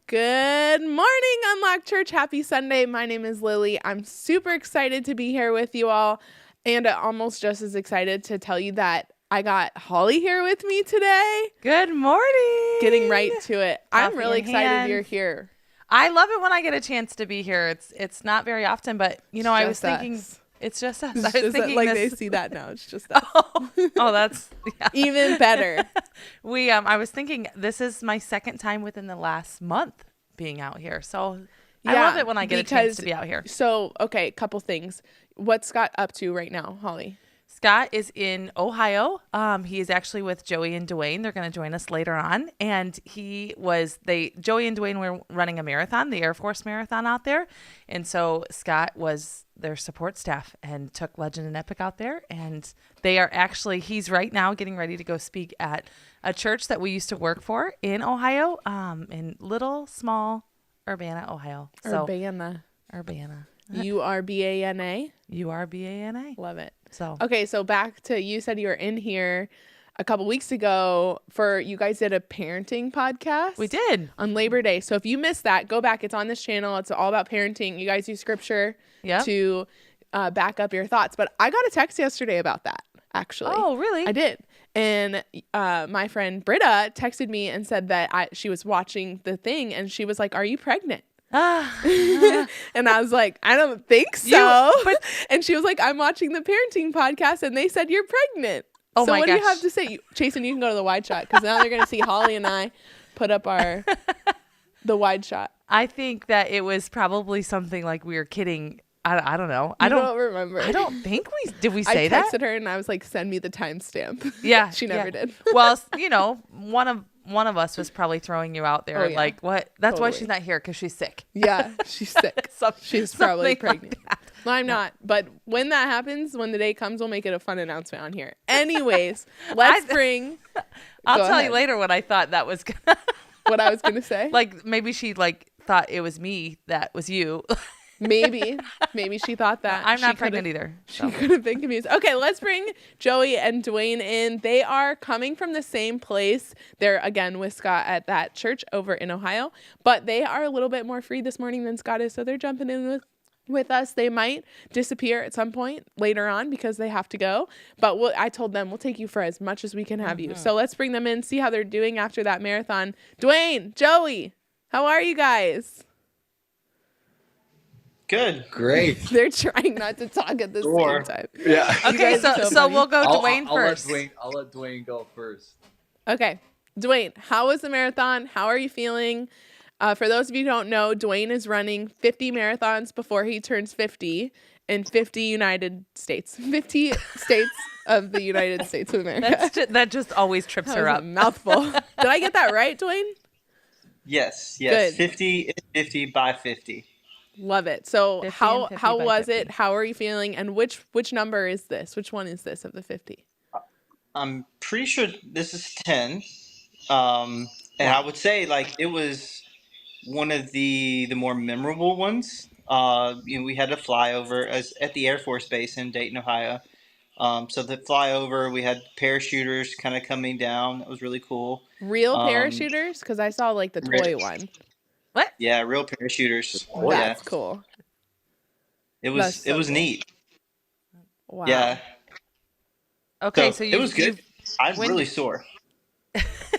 Good morning, Unlocked Church. Happy Sunday. My name is Lily. I'm super excited to be here with you all, and almost just as excited to tell you that I got Holly here with me today. Good morning. Getting right to it. I'm Coffee really in excited hand. you're here. I love it when I get a chance to be here. It's not very often, but I was thinking it's just us. It's I was just thinking like this. they see that now. It's just us. Oh, that's even better. I was thinking this is my second time within the last month being out here. So I Yeah, love it when I get a chance to be out here. So, okay, couple things. What's Scott up to right now, Holly? Scott is in Ohio. He is actually with Joey and Dwayne. They're going to join us later on. And Joey and Dwayne were running a marathon, the Air Force marathon out there. And so Scott was their support staff and took Legend and Epic out there. And he's right now getting ready to go speak at a church that we used to work for in Ohio, in little, small Urbana, Ohio. Urbana. U-R-B-A-N-A? U-R-B-A-N-A. Love it. So back to, you said you were in here a couple weeks ago you guys did a parenting podcast. We did. On Labor Day. So if you missed that, go back. It's on this channel. It's all about parenting. You guys use scripture to back up your thoughts. But I got a text yesterday about that, actually. Oh, really? I did. And my friend Britta texted me and said that she was watching the thing and she was like, "Are you pregnant?" And I was like, "I don't think so." And she was like, "I'm watching the parenting podcast and they said you're pregnant." Oh, so my what gosh. do you have to say? Jason, you can go to the wide shot because now they're going to see Holly and I put up the wide shot. I think that it was probably something like we were kidding. I don't know. I don't remember. I don't think did we say that? I texted her and I was like, "Send me the timestamp." Yeah. She never did. Well, one of us was probably throwing you out there. Oh, yeah. Like, what? That's why Totally. she's not here, because she's sick. Yeah, she's sick. She's probably pregnant. Like No, I'm not. But when that happens, when the day comes, we'll make it a fun announcement on here. Anyways, let's bring. I'll Go tell ahead. you later what I thought that was gonna. What I was going to say. Like, maybe she thought it was me that was you. Maybe she thought that. I'm not She pregnant could've- either. She could have been confused. Okay, let's bring Joey and Dwayne in. They are coming from the same place. They're, again, with Scott at that church over in Ohio. But they are a little bit more free this morning than Scott is, so they're jumping in with us. They might disappear at some point later on because they have to go. But I told them we'll take you for as much as we can have you. So let's bring them in, see how they're doing after that marathon. Dwayne, Joey, how are you guys? Good. Great. They're trying not to talk at the same time. Yeah. Okay, guys are so so funny. we'll go Dwayne I'll first. I'll let Dwayne go first. Okay. Dwayne, how was the marathon? How are you feeling? For those of you who don't know, Dwayne is running 50 marathons before he turns 50 in 50 United States. 50 states of the United States of America. That just always trips That her was up. a mouthful. Did I get that right, Dwayne? Yes. Good. 50 is 50 by 50. Love it. So 50 how and 50 by was 50. it? How are you feeling? And which number is this? Which one is this of the 50? I'm pretty sure this is 10. And I would say it was one of the more memorable ones. We had a flyover at the Air Force Base in Dayton, Ohio. So the flyover, we had parachuters kind of coming down. That was really cool. Real parachuters? Because I saw the toy one. What? Yeah, real parachuters. That's cool. It That's so was cool. neat. Wow. Yeah. Okay, so it was good. I'm when- really sore.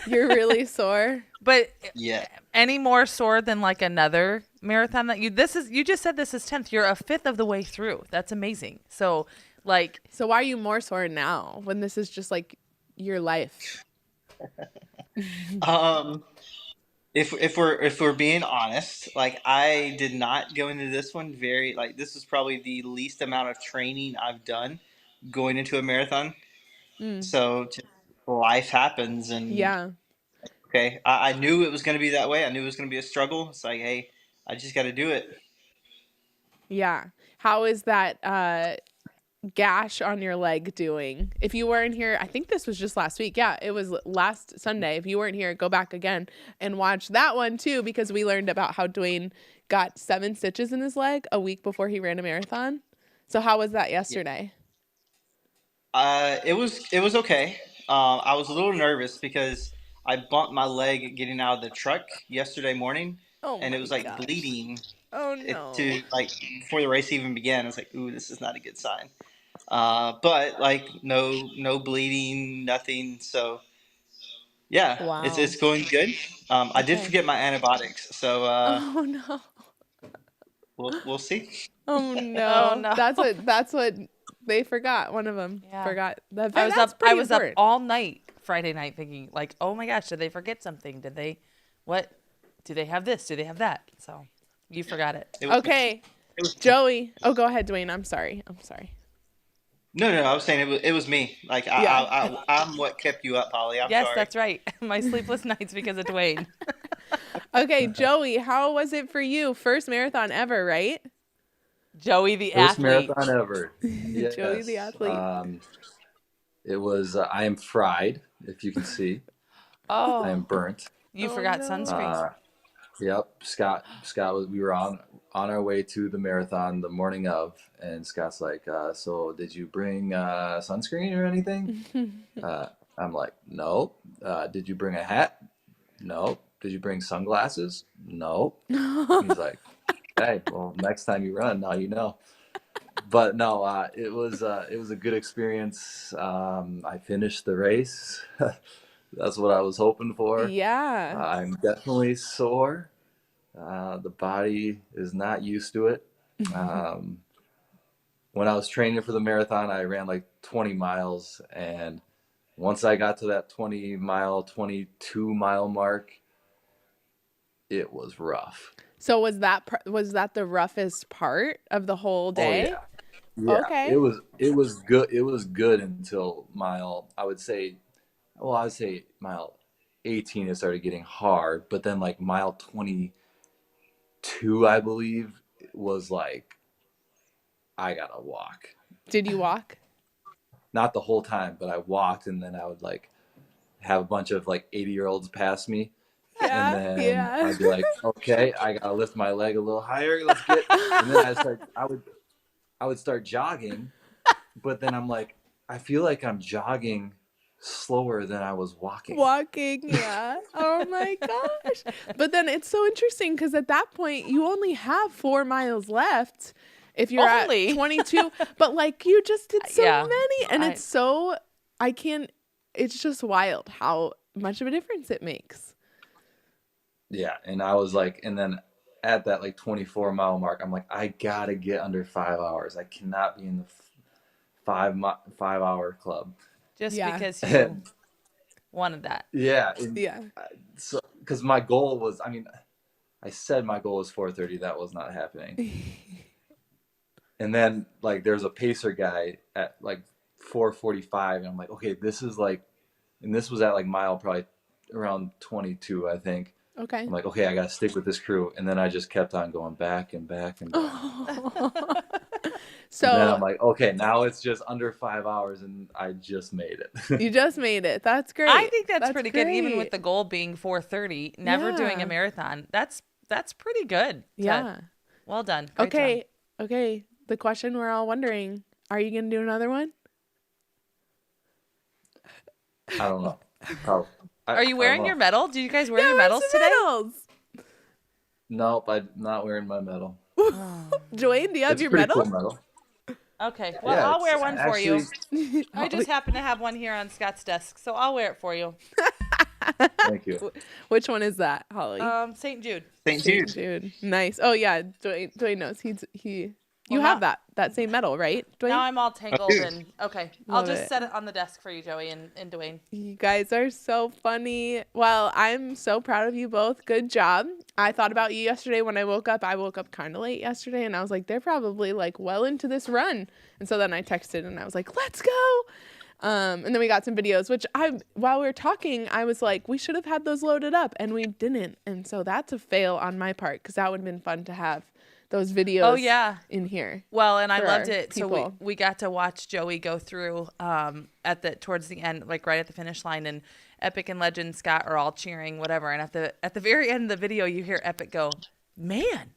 You're really sore. But Yeah. any more sore than another marathon that you just said this is 10th. You're a fifth of the way through. That's amazing. So So why are you more sore now when this is just your life? If we're being honest, I did not go into this one this is probably the least amount of training I've done going into a marathon. So just life happens, and Yeah. okay, I knew it was going to be that way. I knew it was going to be a struggle. It's like, hey, I just got to do it. Yeah. How is that gash on your leg doing? If you weren't here, I think this was just last week. Yeah, it was last Sunday. If you weren't here, go back again and watch that one too, because we learned about how Dwayne got 7 stitches in his leg a week before he ran a marathon. So how was that yesterday? It was okay. I was a little nervous because I bumped my leg getting out of the truck yesterday morning. Oh and it my was like gosh. bleeding Oh no. to like before the race even began. I was like, ooh, this is not a good sign. But like no bleeding, nothing. So yeah, Wow. it's going good. I did Okay. forget my antibiotics, so Oh no. we'll see. Oh Oh no. no. That's what they forgot. One of them Yeah. forgot. But I was that's up. I pretty was up important. all night Friday night thinking like, oh my gosh, did they forget something? Did they? What? Do they have this? Do they have that? So you forgot it. It was me. Okay. It was Joey. Oh, go ahead, Dwayne. I'm sorry. no. I was saying it was me. Like Yeah. I'm what kept you up, Holly. I'm Yes, sorry. that's right. My sleepless nights because of Dwayne. Okay, Joey, how was it for you? First marathon ever, right? Joey the First athlete. marathon ever. Joey the Yes. athlete. It was, I am fried, if you can see. I am Oh, burnt. you Oh forgot no. sunscreen. Yep. We were on our way to the marathon the morning of, and Scott's like, so did you bring sunscreen or anything? I'm like, no. Did you bring a hat? No. Did you bring sunglasses? No. He's like, hey, well, next time you run, now you know. But no, it was a good experience. I finished the race. That's what I was hoping for. Yeah. I'm definitely sore. The body is not used to it. Um, when I was training for the marathon, I ran like 20 miles, and once I got to that 22-mile mark, it was rough. So was that the roughest part of the whole Oh day? yeah. Yeah, Okay. it was good. It was good until I would say mile 18 it started getting hard, but then like mile 22, I believe, was like I gotta walk. Did you walk? Not the whole time, but I walked, and then I would like have a bunch of like 80-year-olds pass me, and Yeah. then Yeah. I'd be like, okay, I gotta lift my leg a little higher. Let's get, and then I would start jogging, but then I'm like, I feel like I'm jogging slower than I was walking. Walking, yeah. Oh my gosh. But then it's so interesting because at that point you only have 4 miles left if you're Only? at 22. But like you just did so Yeah. many. And it's so it's just wild how much of a difference it makes. Yeah, and I was like, and then at that like 24-mile mark, I'm like, I gotta get under 5 hours. I cannot be in the 5 hour club. Just Yeah. because you wanted that. Yeah, Yeah. so because my goal was, I mean, I said my goal was 4:30. That was not happening. And then like there's a pacer guy at like 4:45, and I'm like, okay, this is like, and this was at like mile probably around 22, I think. Okay. I'm like, okay, I gotta stick with this crew, and then I just kept on going back and back and back. And then I'm So like, okay, now it's just under 5 hours, and I just made it. you just made it. That's great. I think that's pretty good, even with great. the goal being 4:30. Never doing Yeah. a marathon. That's pretty good. Yeah. Well done. Great Okay. job. Okay. The question we're all wondering, are you going to do another one? I don't know. Oh, Are you wearing your medal? Do you guys wear Yeah, your where's medals the today? medals? Nope, I'm not wearing my medal. Dwayne, do you have It's a your pretty medal? cool medal. Okay. Well, Yeah, I'll wear it's one for you. actually- I just happen to have one here on Scott's desk, so I'll wear it for you. Thank you. Which one is that, Holly? St. Jude. St. St. Jude. Jude. Nice. Oh yeah, Dwayne knows. You Well, have now- that same medal, right, Dwayne? Now I'm all tangled and okay. I'll Love just it. set it on the desk for you, Joey and Dwayne. You guys are so funny. Well, I'm so proud of you both. Good job. I thought about you yesterday when I woke up. I woke up kind of late yesterday, and I was like, they're probably like well into this run. And so then I texted and I was like, let's go. And then we got some videos, which while we were talking, I was like, we should have had those loaded up, and we didn't. And so that's a fail on my part because that would have been fun to have those videos. Oh, yeah. In here. Well, and I for loved our it. So people. we got to watch Joey go through towards the end, like right at the finish line, and Epic and Legend Scott are all cheering, whatever. And at the very end of the video, you hear Epic go, "Man,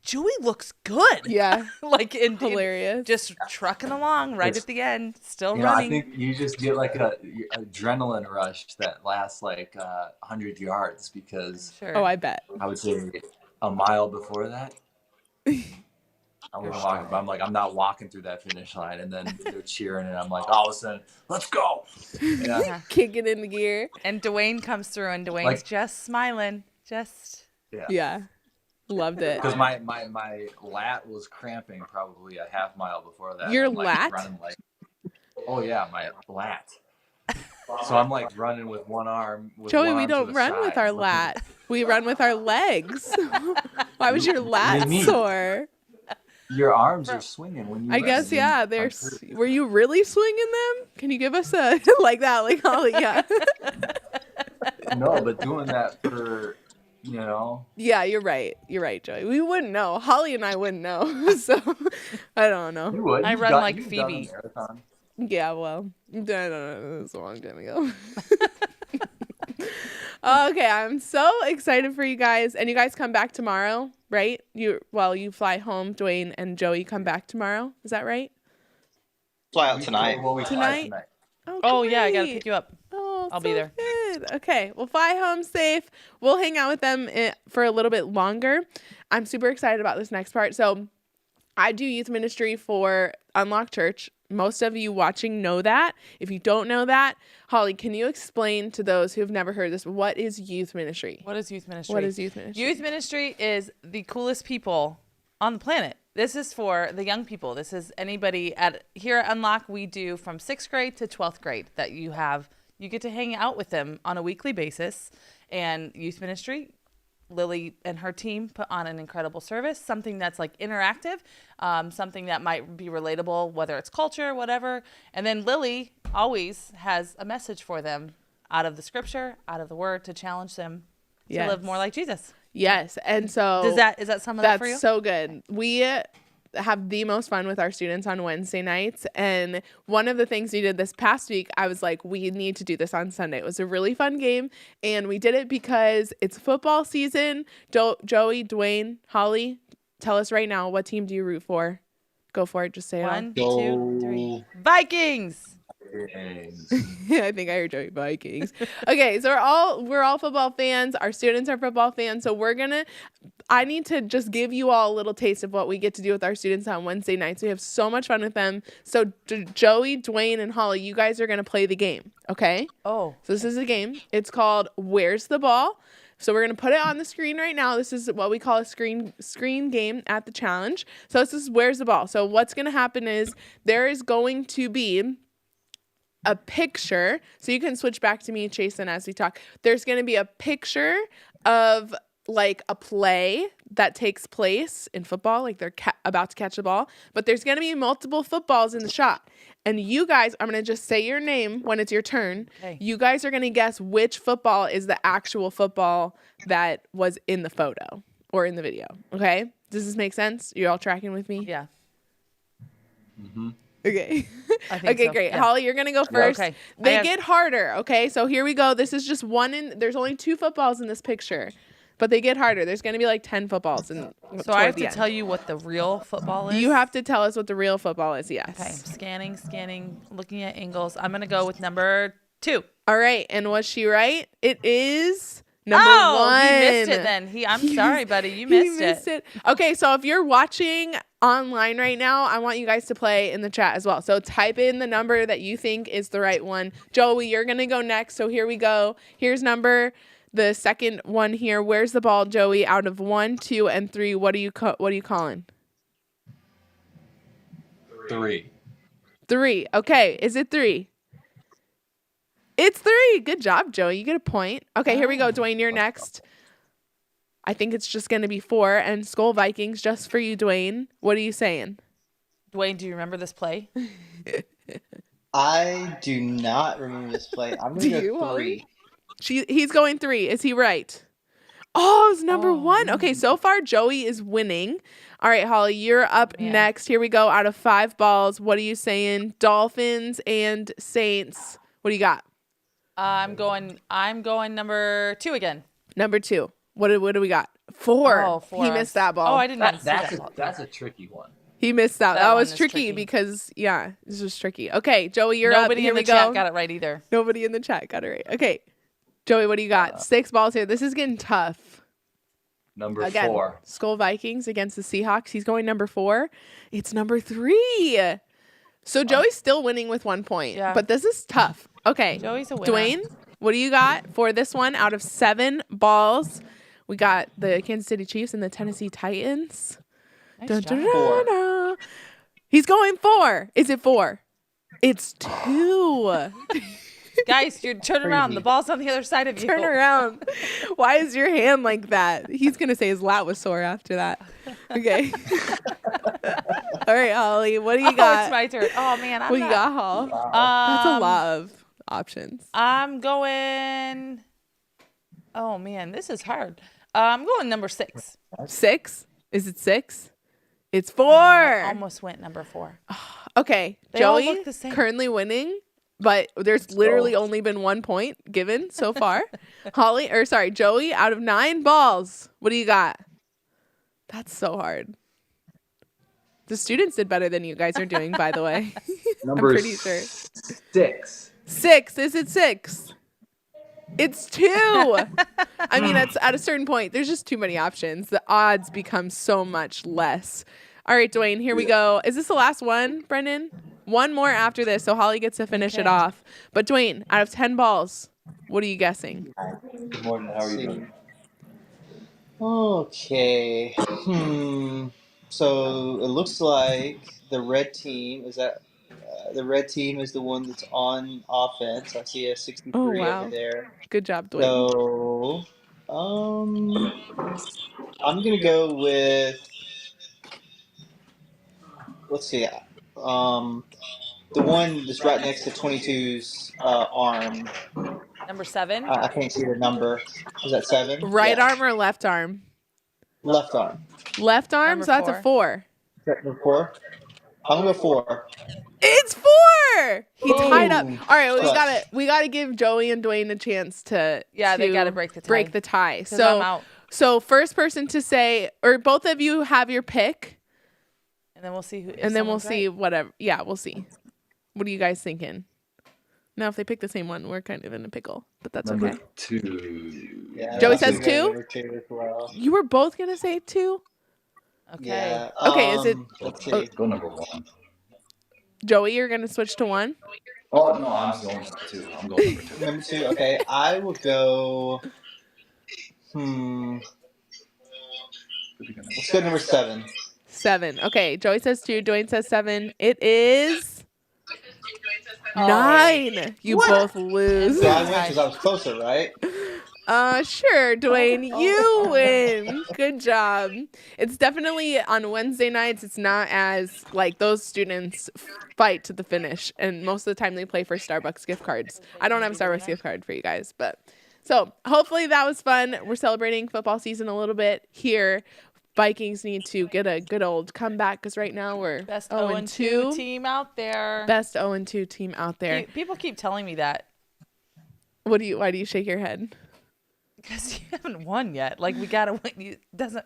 Joey looks good. Yeah. Like Hilarious. just trucking along right at the end, still I running. think you just get like a adrenaline rush that lasts like 100 yards because Sure. Oh, I bet. I would say a mile before that, I wasn't walking, but I'm like, I'm not walking through that finish line, and then they're cheering, and I'm like, all of a sudden, let's go. Yeah. Kicking in the gear. And Dwayne comes through, and Dwayne's Like- just smiling. Just Yeah. Loved it. Because my lat was cramping probably a half mile before that. Your I'm, like, lat? running like, oh yeah, my lat. So I'm like running with one arm. With Joey, one we arm to don't the run side, with our looking- lat. We run with our legs. Why was your lat What do you mean? sore? Your arms are swinging when you. I run. guess, You- yeah. Were you really swinging them? Can you give us a like that? Like, oh, yeah. No, but doing that for, Yeah, you're right. You're right, Joey. We wouldn't know. Holly and I wouldn't know. So I don't know. you would. I You've run done- like you've done a Phoebe. marathon. Yeah, well, I don't know. It was a long time ago. Okay, I'm so excited for you guys. And you guys come back tomorrow, right? You fly home, Dwayne and Joey come back tomorrow. Is that right? Fly out tonight. Well, we fly Tonight? tonight. Oh yeah, I gotta great. pick you up. Oh, I'll so be there. Good. Okay, we'll fly home safe. We'll hang out with them for a little bit longer. I'm super excited about this next part. So I do youth ministry for Unlock Church. Most of you watching know that. If you don't know that, Holly, can you explain to those who have never heard this, what is youth ministry? What is youth ministry? What is youth ministry? Youth ministry is the coolest people on the planet. This is for the young people. This is anybody here at Unlock. We do from 6th grade to 12th grade that you get to hang out with them on a weekly basis. And youth ministry, Lily and her team put on an incredible service, something that's like interactive, something that might be relatable, whether it's culture, whatever. And then Lily always has a message for them out of the scripture, out of the word, to challenge them to live more like Jesus. Yes. And so Is that some of that for you? that's so good. We have the most fun with our students on Wednesday nights. And one of the things we did this past week, I was like, we need to do this on Sunday. It was a really fun game. And we did it because it's football season. Joey, Dwayne, Holly, tell us right now, what team do you root for? Go for it. Just say it. 1, 2, 3. Vikings. I think I heard Joey Vikings. Okay, so we're all football fans. Our students are football fans. So I need to just give you all a little taste of what we get to do with our students on Wednesday nights. We have so much fun with them. So Joey, Dwayne, and Holly, you guys are going to play the game, okay? Oh. So this is a game. It's called Where's the Ball? So we're going to put it on the screen right now. This is what we call a screen game at the challenge. So this is Where's the Ball? So what's going to happen is there is going to be a picture. So you can switch back to me, Chasen, as we talk. There's going to be a picture of like a play that takes place in football, like they're about to catch the ball, but there's going to be multiple footballs in the shot. And you guys, I'm going to just say your name when it's your turn. Okay. You guys are going to guess which football is the actual football that was in the photo or in the video. Okay? Does this make sense? You're all tracking with me? Yeah. Mm-hmm. Okay. I think Okay, so. great. Yeah. Holly, you're going to go first. Okay. They get harder, okay? So here we go. This is just there's only 2 footballs in this picture, but they get harder. There's going to be like 10 footballs. So I have to tell you what the real football is? You have to tell us what the real football is, yes. Okay. Scanning, looking at angles. I'm going to go with number 2. All right. And was she right? It is number 1. He missed it then. I'm sorry, buddy. You missed it. Okay, so if you're watching online right now, I want you guys to play in the chat as well. So type in the number that you think is the right one. Joey, you're going to go next. So here we go. Here's the second one here. Where's the ball, Joey? Out of 1, 2, and 3, what are you calling? 3. 3. Okay, is it 3? It's 3. Good job, Joey. You get a point. Okay, here we go. Dwayne, you're next. I think it's just going to be 4. And Skull Vikings, just for you, Dwayne. What are you saying? Dwayne, do you remember this play? I do not remember this play. I'm Do going to you, go Holly? 3. He's going 3. Is he right? Oh, it's number 1. Okay, so far Joey is winning. All right, Holly, you're up next. Here we go. Out of 5 balls, what are you saying? Dolphins and Saints. What do you got? I'm going number 2 again. Number 2. What do we got? 4. Oh, He missed that ball. Oh, I did not see that ball. That's a tricky one. He missed that. That That one was is tricky tricky. because, this was tricky. Okay, Joey, you're up. Nobody Here in we the go. chat got it right either. Nobody in the chat got it right. Okay, Joey, what do you got? 6 balls here. This is getting tough. Number Again, 4. Skull Vikings against the Seahawks. He's going number 4. It's number 3. So Joey's still winning with 1 point. Yeah. But this is tough. Okay. Joey's a winner. Dwayne, what do you got for this one out of 7 balls? We got the Kansas City Chiefs and the Tennessee Titans. Nice Dun, job. dun, dun, dun. He's going 4. Is it 4? It's 2. Guys, you're turning around. The ball's on the other side of you. Turn around. Why is your hand like that? He's going to say his lat was sore after that. Okay. All right, Holly, what do you Oh, got? it's my turn. Oh, man. What do you got, Hall? That's a lot of options. I'm going. Oh, man. This is hard. I'm going number 6. 6? Is it 6? It's 4. Almost went number 4. Okay, They all Joey look the same. currently winning, but there's literally only been 1 point given so far. Joey, out of 9 balls, what do you got? That's so hard. The students did better than you guys are doing, by the way. Number I'm pretty sure. 6. 6. Is it 6? It's 2. I mean, that's at a certain point. There's just too many options. The odds become so much less. All right, Dwayne, here we go. Is this the last one, Brendan? 1 more after this, so Holly gets to finish it off. But Dwayne, out of 10 balls, what are you guessing? Good morning. How are you doing? Okay. So it looks like the red team is the red team is the one that's on offense. I see a 63 Oh, wow. over there. Good job, Dwayne. So, I'm gonna go with. Let's see. The one that's right next to 22's arm. Number 7. I can't see the number. Is that 7? Right Yeah. arm or left arm? Left arm. Left arm, Number so that's a 4. Is that number 4? I'm gonna go 4. It's 4. He tied up. Boom. All right, well, Clutch. we gotta give Joey and Dwayne a chance to They got to break the tie. 'Cause I'm out. So first person to say, or both of you have your pick, And then we'll see who. and then we'll see whatever. Yeah, we'll see. What are you guys thinking? Now, if they pick the same one, we're kind of in a pickle, but that's Number okay. 2. Yeah, Joey that's says okay, 2? number 2 as well. You were both gonna say 2. Okay. Yeah. Okay, is it- Let's oh. see. Go number 1. Joey, you're gonna switch to 1. Oh no, I'm going number 2. I'm going number 2. Number 2. Okay, I will go. Let's go number 7. 7. Okay, Joey says 2. Dwayne says 7. It is Oh. 9. You What? both lose. So I win because I was closer, right? Sure, Dwayne, you win. Good job. It's definitely on Wednesday nights. It's not as like those students fight to the finish, and most of the time they play for Starbucks gift cards. I don't have a Starbucks gift card for you guys, but so hopefully that was fun. We're celebrating football season a little bit here. Vikings need to get a good old comeback because right now we're Best 0-2 team out there. Best 0-2 team out there. People keep telling me that. Why do you shake your head? Because you haven't won yet. Like we gotta win.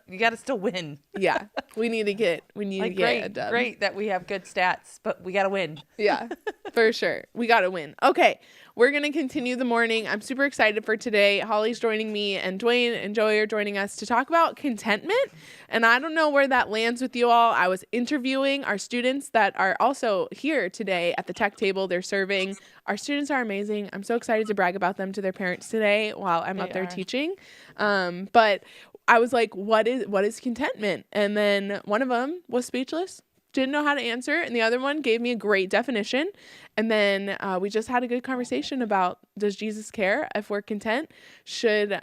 You gotta still win. Yeah, we need to get a dub. Great that we have good stats, but we gotta win. Yeah, for sure. We got to win. Okay, we're going to continue the morning. I'm super excited for today. Holly's joining me, and Dwayne and Joey are joining us to talk about contentment. And I don't know where that lands with you all. I was interviewing our students that are also here today at the tech table. They're serving. Our students are amazing. I'm so excited to brag about them to their parents today while I'm up there teaching. But I was like, what is contentment? And then one of them was speechless. Didn't know how to answer, and the other one gave me a great definition. And then we just had a good conversation about, does Jesus care if we're content? Should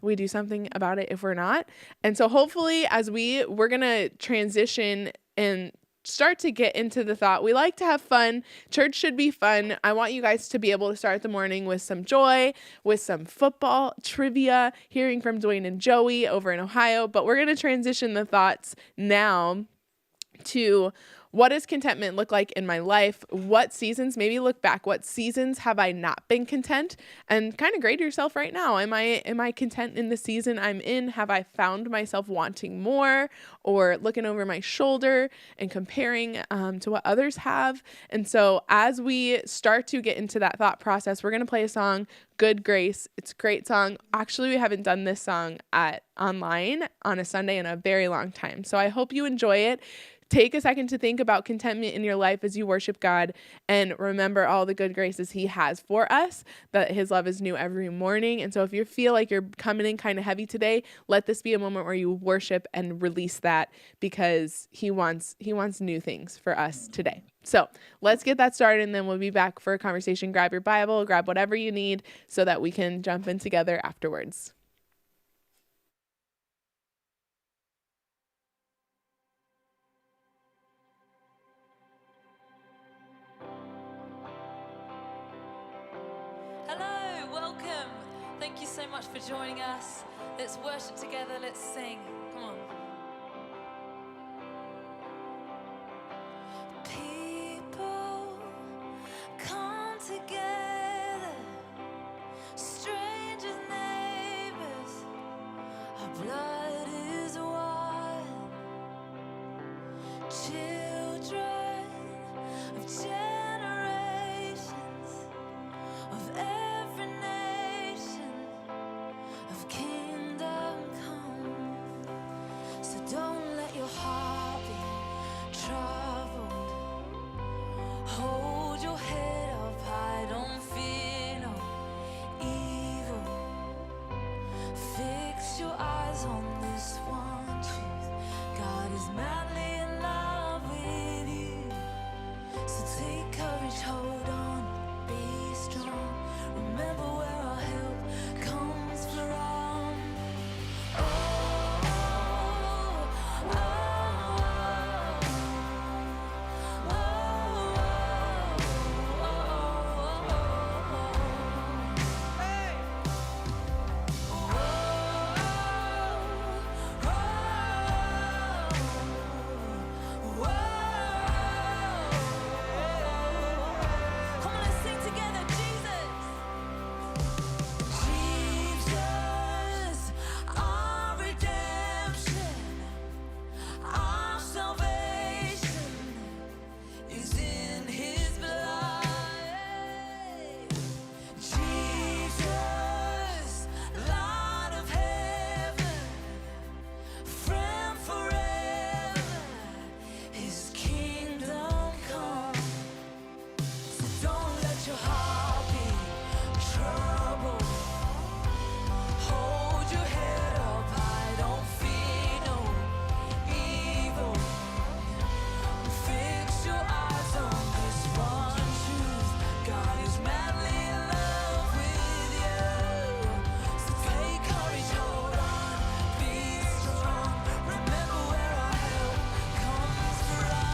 we do something about it if we're not? And so hopefully as we're going to transition and start to get into the thought, we like to have fun. Church should be fun. I want you guys to be able to start the morning with some joy, with some football trivia, hearing from Dwayne and Joey over in Ohio. But we're going to transition the thoughts now to what does contentment look like in my life? What seasons, maybe look back, what seasons have I not been content? And kind of grade yourself right now. Am I content in the season I'm in? Have I found myself wanting more or looking over my shoulder and comparing to what others have? And so as we start to get into that thought process, we're going to play a song, Good Grace. It's a great song. Actually, we haven't done this song online on a Sunday in a very long time. So I hope you enjoy it. Take a second to think about contentment in your life as you worship God, and remember all the good graces he has for us, that his love is new every morning. And so if you feel like you're coming in kind of heavy today, let this be a moment where you worship and release that, because he wants new things for us today. So let's get that started, and then we'll be back for a conversation. Grab your Bible, grab whatever you need so that we can jump in together afterwards. Hello, welcome. Thank you so much for joining us. Let's worship together. Let's sing. Come on. People come together, strangers, neighbors, our blood is one, children of generations, of every nation, of kingdom come. So don't let your heart be troubled. Hold your head up high, don't fear no evil. Fix your eyes on this one truth. God is madly in love with you. So take courage, hold on, be strong. Remember where our help comes from. Oh, oh, oh, hey. Come on, let's sing together, Jesus. Jesus, our redemption, our salvation is in his blood. Jesus, Lord of heaven, friend forever, his kingdom come. So don't let your heart be troubled. Hold your head up high, don't fear no evil. Fix your eyes on this one truth. God is madly in love with you. So take courage, hold on, be strong. Remember where our help comes from.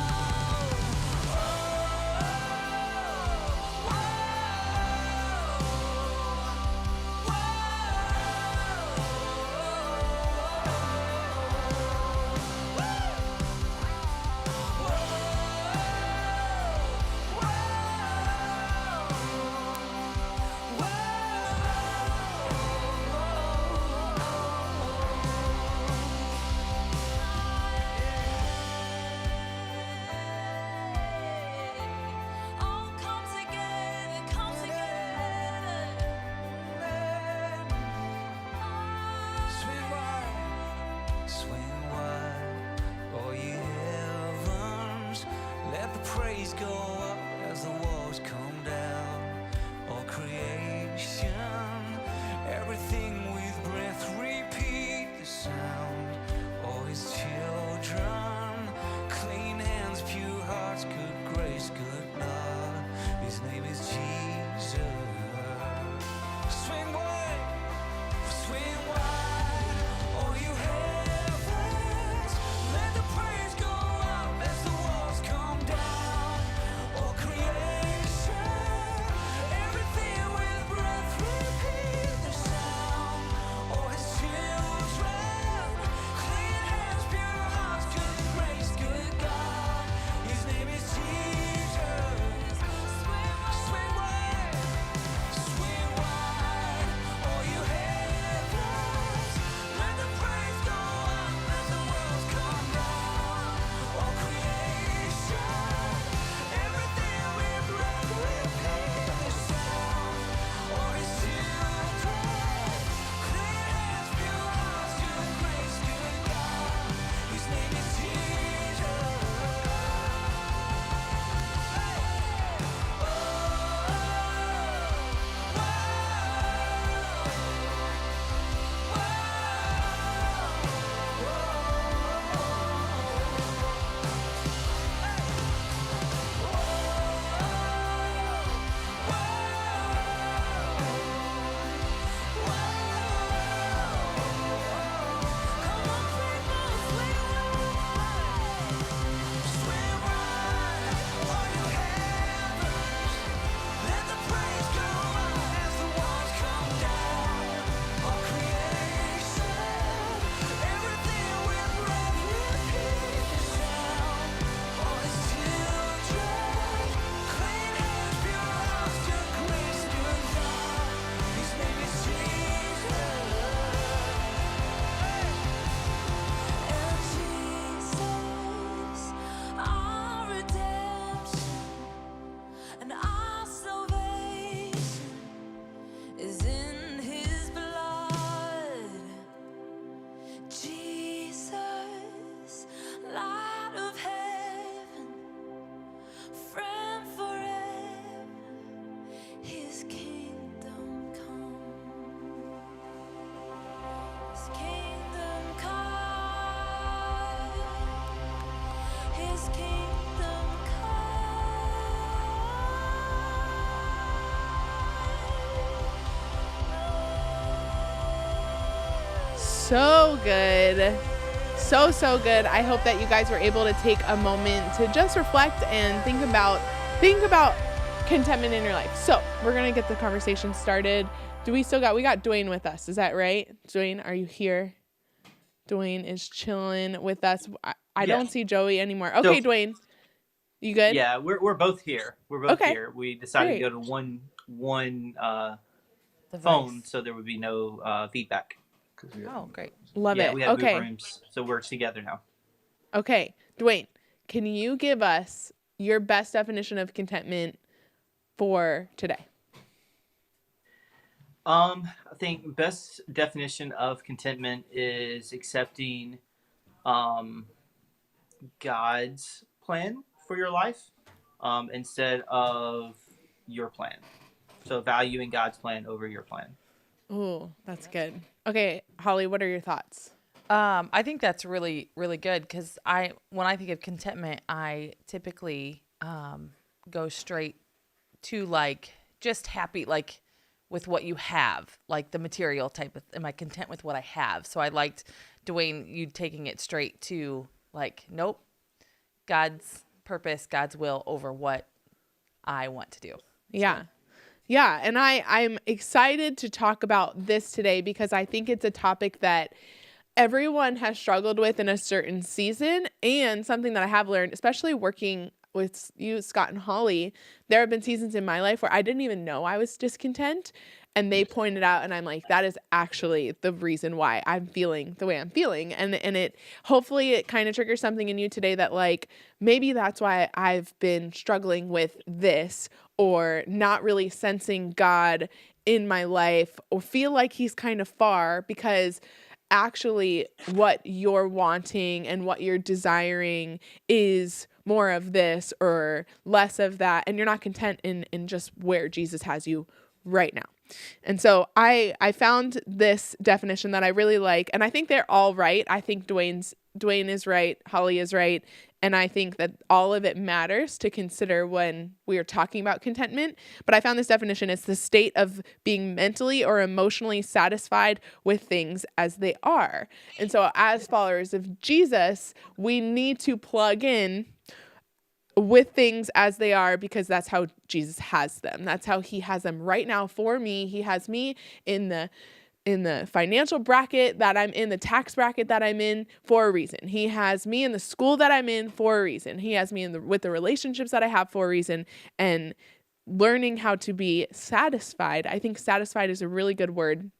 All come together, come together. Swing wide, all ye heavens. Let the praise go up as the walls come down. All creation, everything with breath, repeat the sound. All his children, clean hands, pure hearts, good grace, good love. His name is Jesus. Swing wide. Swing wide, all you heavens. Let the praise go up as the walls come down. All creation, everything with breath, repeat the sound. All his children, clean hands, pure hearts, good so good. So good. I hope that you guys were able to take a moment to just reflect and think about contentment in your life. So we're going to get the conversation started. We got Dwayne with us. Is that right? Dwayne, are you here? Dwayne is chilling with us. I don't see Joey anymore. Okay, So, Dwayne, you good? yeah, we're both here. We're both Okay. here. We decided Great. to go to one Device. phone, so there would be no feedback. Oh, great. Love Yeah, it. we had to Okay. move rooms, so we're together now. Okay, Dwayne, can you give us your best definition of contentment for today? I think best definition of contentment is accepting God's plan for your life instead of your plan. So valuing God's plan over your plan. Ooh, that's good. Okay, Holly, what are your thoughts? I think that's really, really good because when I think of contentment, I typically go straight to like just happy, like with what you have, like the material type of. Am I content with what I have? So I liked Dwayne, you taking it straight to like, nope, God's purpose, God's will over what I want to do. Yeah. Yeah, and I'm excited to talk about this today because I think it's a topic that everyone has struggled with in a certain season, and something that I have learned, especially working with you, Scott and Holly, there have been seasons in my life where I didn't even know I was discontent, and they pointed out, and I'm like, that is actually the reason why I'm feeling the way I'm feeling. And it hopefully it kind of triggers something in you today that like maybe that's why I've been struggling with this, or not really sensing God in my life, or feel like he's kind of far, because actually what you're wanting and what you're desiring is more of this or less of that, and you're not content in just where Jesus has you right now. And so I found this definition that I really like, and I think they're all right. I think Dwayne is right, Holly is right, and I think that all of it matters to consider when we are talking about contentment. But I found this definition: it's the state of being mentally or emotionally satisfied with things as they are. And so as followers of Jesus, we need to plug in with things as they are, because that's how Jesus has them. That's how he has them right now for me. He has me in the financial bracket that I'm in, the tax bracket that I'm in, for a reason. He has me in the school that I'm in for a reason. He has me with the relationships that I have for a reason. And learning how to be satisfied. I think satisfied is a really good word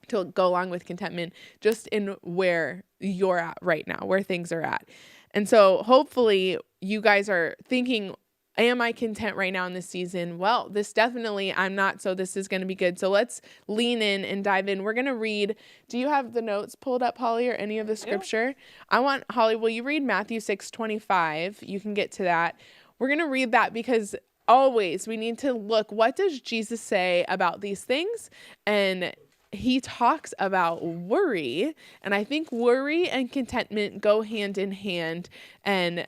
to go along with contentment, just in where you're at right now, where things are at. And so hopefully you guys are thinking, am I content right now in this season? Well, this definitely I'm not, so this is going to be good. So let's lean in and dive in. We're going to read. Do you have the notes pulled up, Holly, or any of the scripture? I want, Holly, will you read Matthew 6:25? You can get to that. We're going to read that because always we need to look, what does Jesus say about these things? And he talks about worry, and I think worry and contentment go hand in hand, and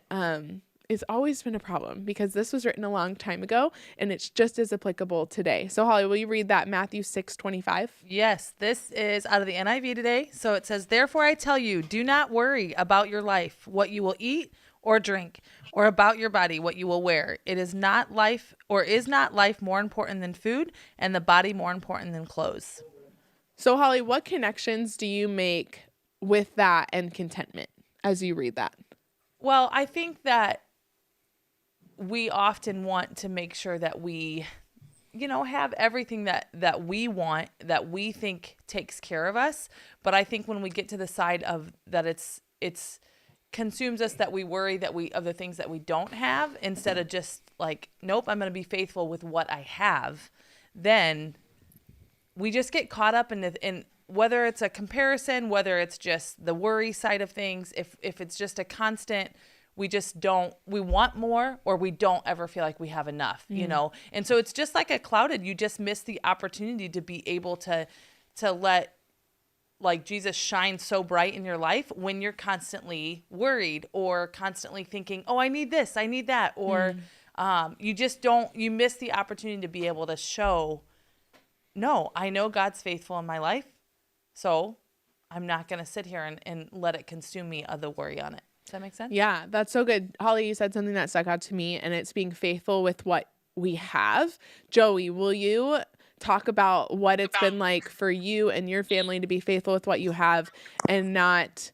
it's always been a problem because this was written a long time ago, and it's just as applicable today. So Holly, will you read that Matthew 6:25? Yes, this is out of the NIV today. So it says, "Therefore I tell you, do not worry about your life, what you will eat or drink, or about your body, what you will wear. Is not life more important than food, and the body more important than clothes?" So Holly, what connections do you make with that and contentment as you read that? Well, I think that we often want to make sure that we, have everything that we want, that we think takes care of us. But I think when we get to the side of that, it's consumes us, that we worry of the things that we don't have, instead of just like, nope, I'm going to be faithful with what I have. Then we just get caught up in whether it's a comparison, whether it's just the worry side of things, if it's just a constant, we want more, or we don't ever feel like we have enough, And so it's just like you just miss the opportunity to be able to let like Jesus shine so bright in your life when you're constantly worried or constantly thinking, oh, I need this, I need that. Or you miss the opportunity to be able to show, no, I know God's faithful in my life, so I'm not going to sit here and let it consume me of the worry on it. Does that make sense? Yeah, that's so good. Holly, you said something that stuck out to me, and it's being faithful with what we have. Joey, will you talk about what it's been like for you and your family to be faithful with what you have and not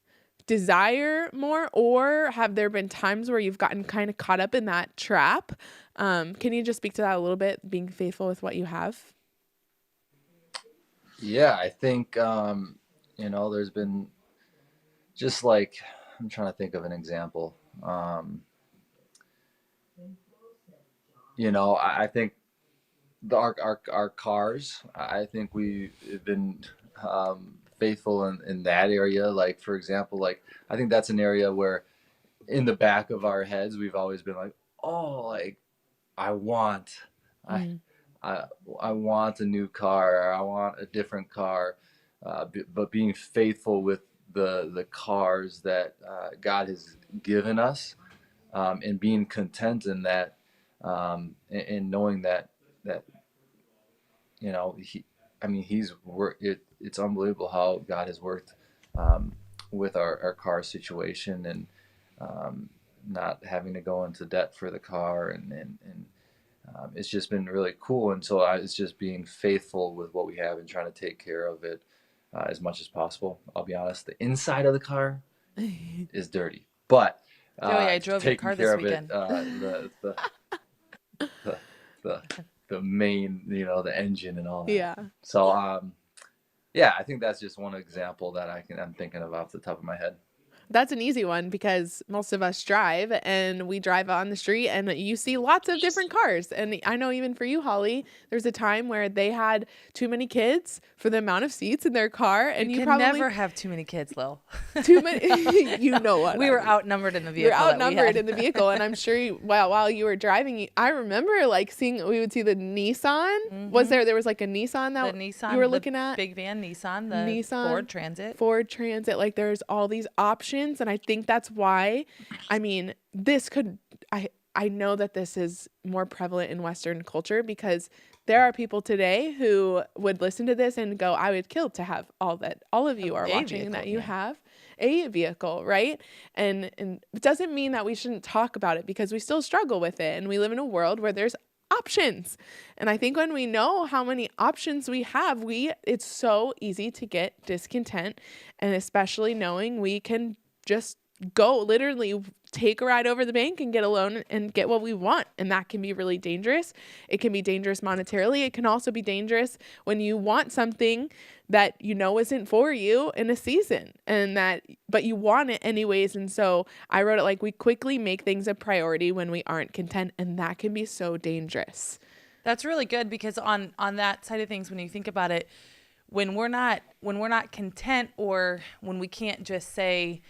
desire more? Or have there been times where you've gotten kind of caught up in that trap? Can you just speak to that a little bit, being faithful with what you have? Yeah, I think, there's been just like, I'm trying to think of an example. I think our cars, I think we've been faithful in that area. Like, for example, like, I think that's an area where in the back of our heads, we've always been like, oh, like, I want, I, I want a new car, or I want a different car, but being faithful with the cars that God has given us, and being content in that, and knowing that it's unbelievable how God has worked with our car situation, and not having to go into debt for the car, and it's just been really cool. And so it's just being faithful with what we have and trying to take care of it as much as possible. I'll be honest, the inside of the car is dirty, but Joey, I drove your taking car care this of weekend. the main, the engine and all that. Yeah. So I think that's just one example that I'm thinking of off the top of my head. That's an easy one because most of us drive, and we drive on the street and you see lots of different cars. And I know even for you, Holly, there's a time where they had too many kids for the amount of seats in their car. And you can probably never have too many kids, Lil. too many. You know what? We were outnumbered in the vehicle. You're outnumbered in the vehicle. And I'm sure while you were driving, I remember like we would see the Nissan. Mm-hmm. There was like a Nissan that you were looking at? Big van Nissan, the Nissan, Ford Transit. Like there's all these options. And I think that's why, I know that this is more prevalent in Western culture, because there are people today who would listen to this and go, I would kill to have all of you are watching vehicle, that you have a vehicle, right? And it doesn't mean that we shouldn't talk about it, because we still struggle with it. And we live in a world where there's options. And I think when we know how many options we have, it's so easy to get discontent, and especially knowing we can just go literally take a ride over the bank and get a loan and get what we want. And that can be really dangerous. It can be dangerous monetarily. It can also be dangerous when you want something that isn't for you in a season, but you want it anyways. And so I wrote it like, we quickly make things a priority when we aren't content, and that can be so dangerous. That's really good, because on that side of things, when you think about it, when we're not content, or when we can't just say,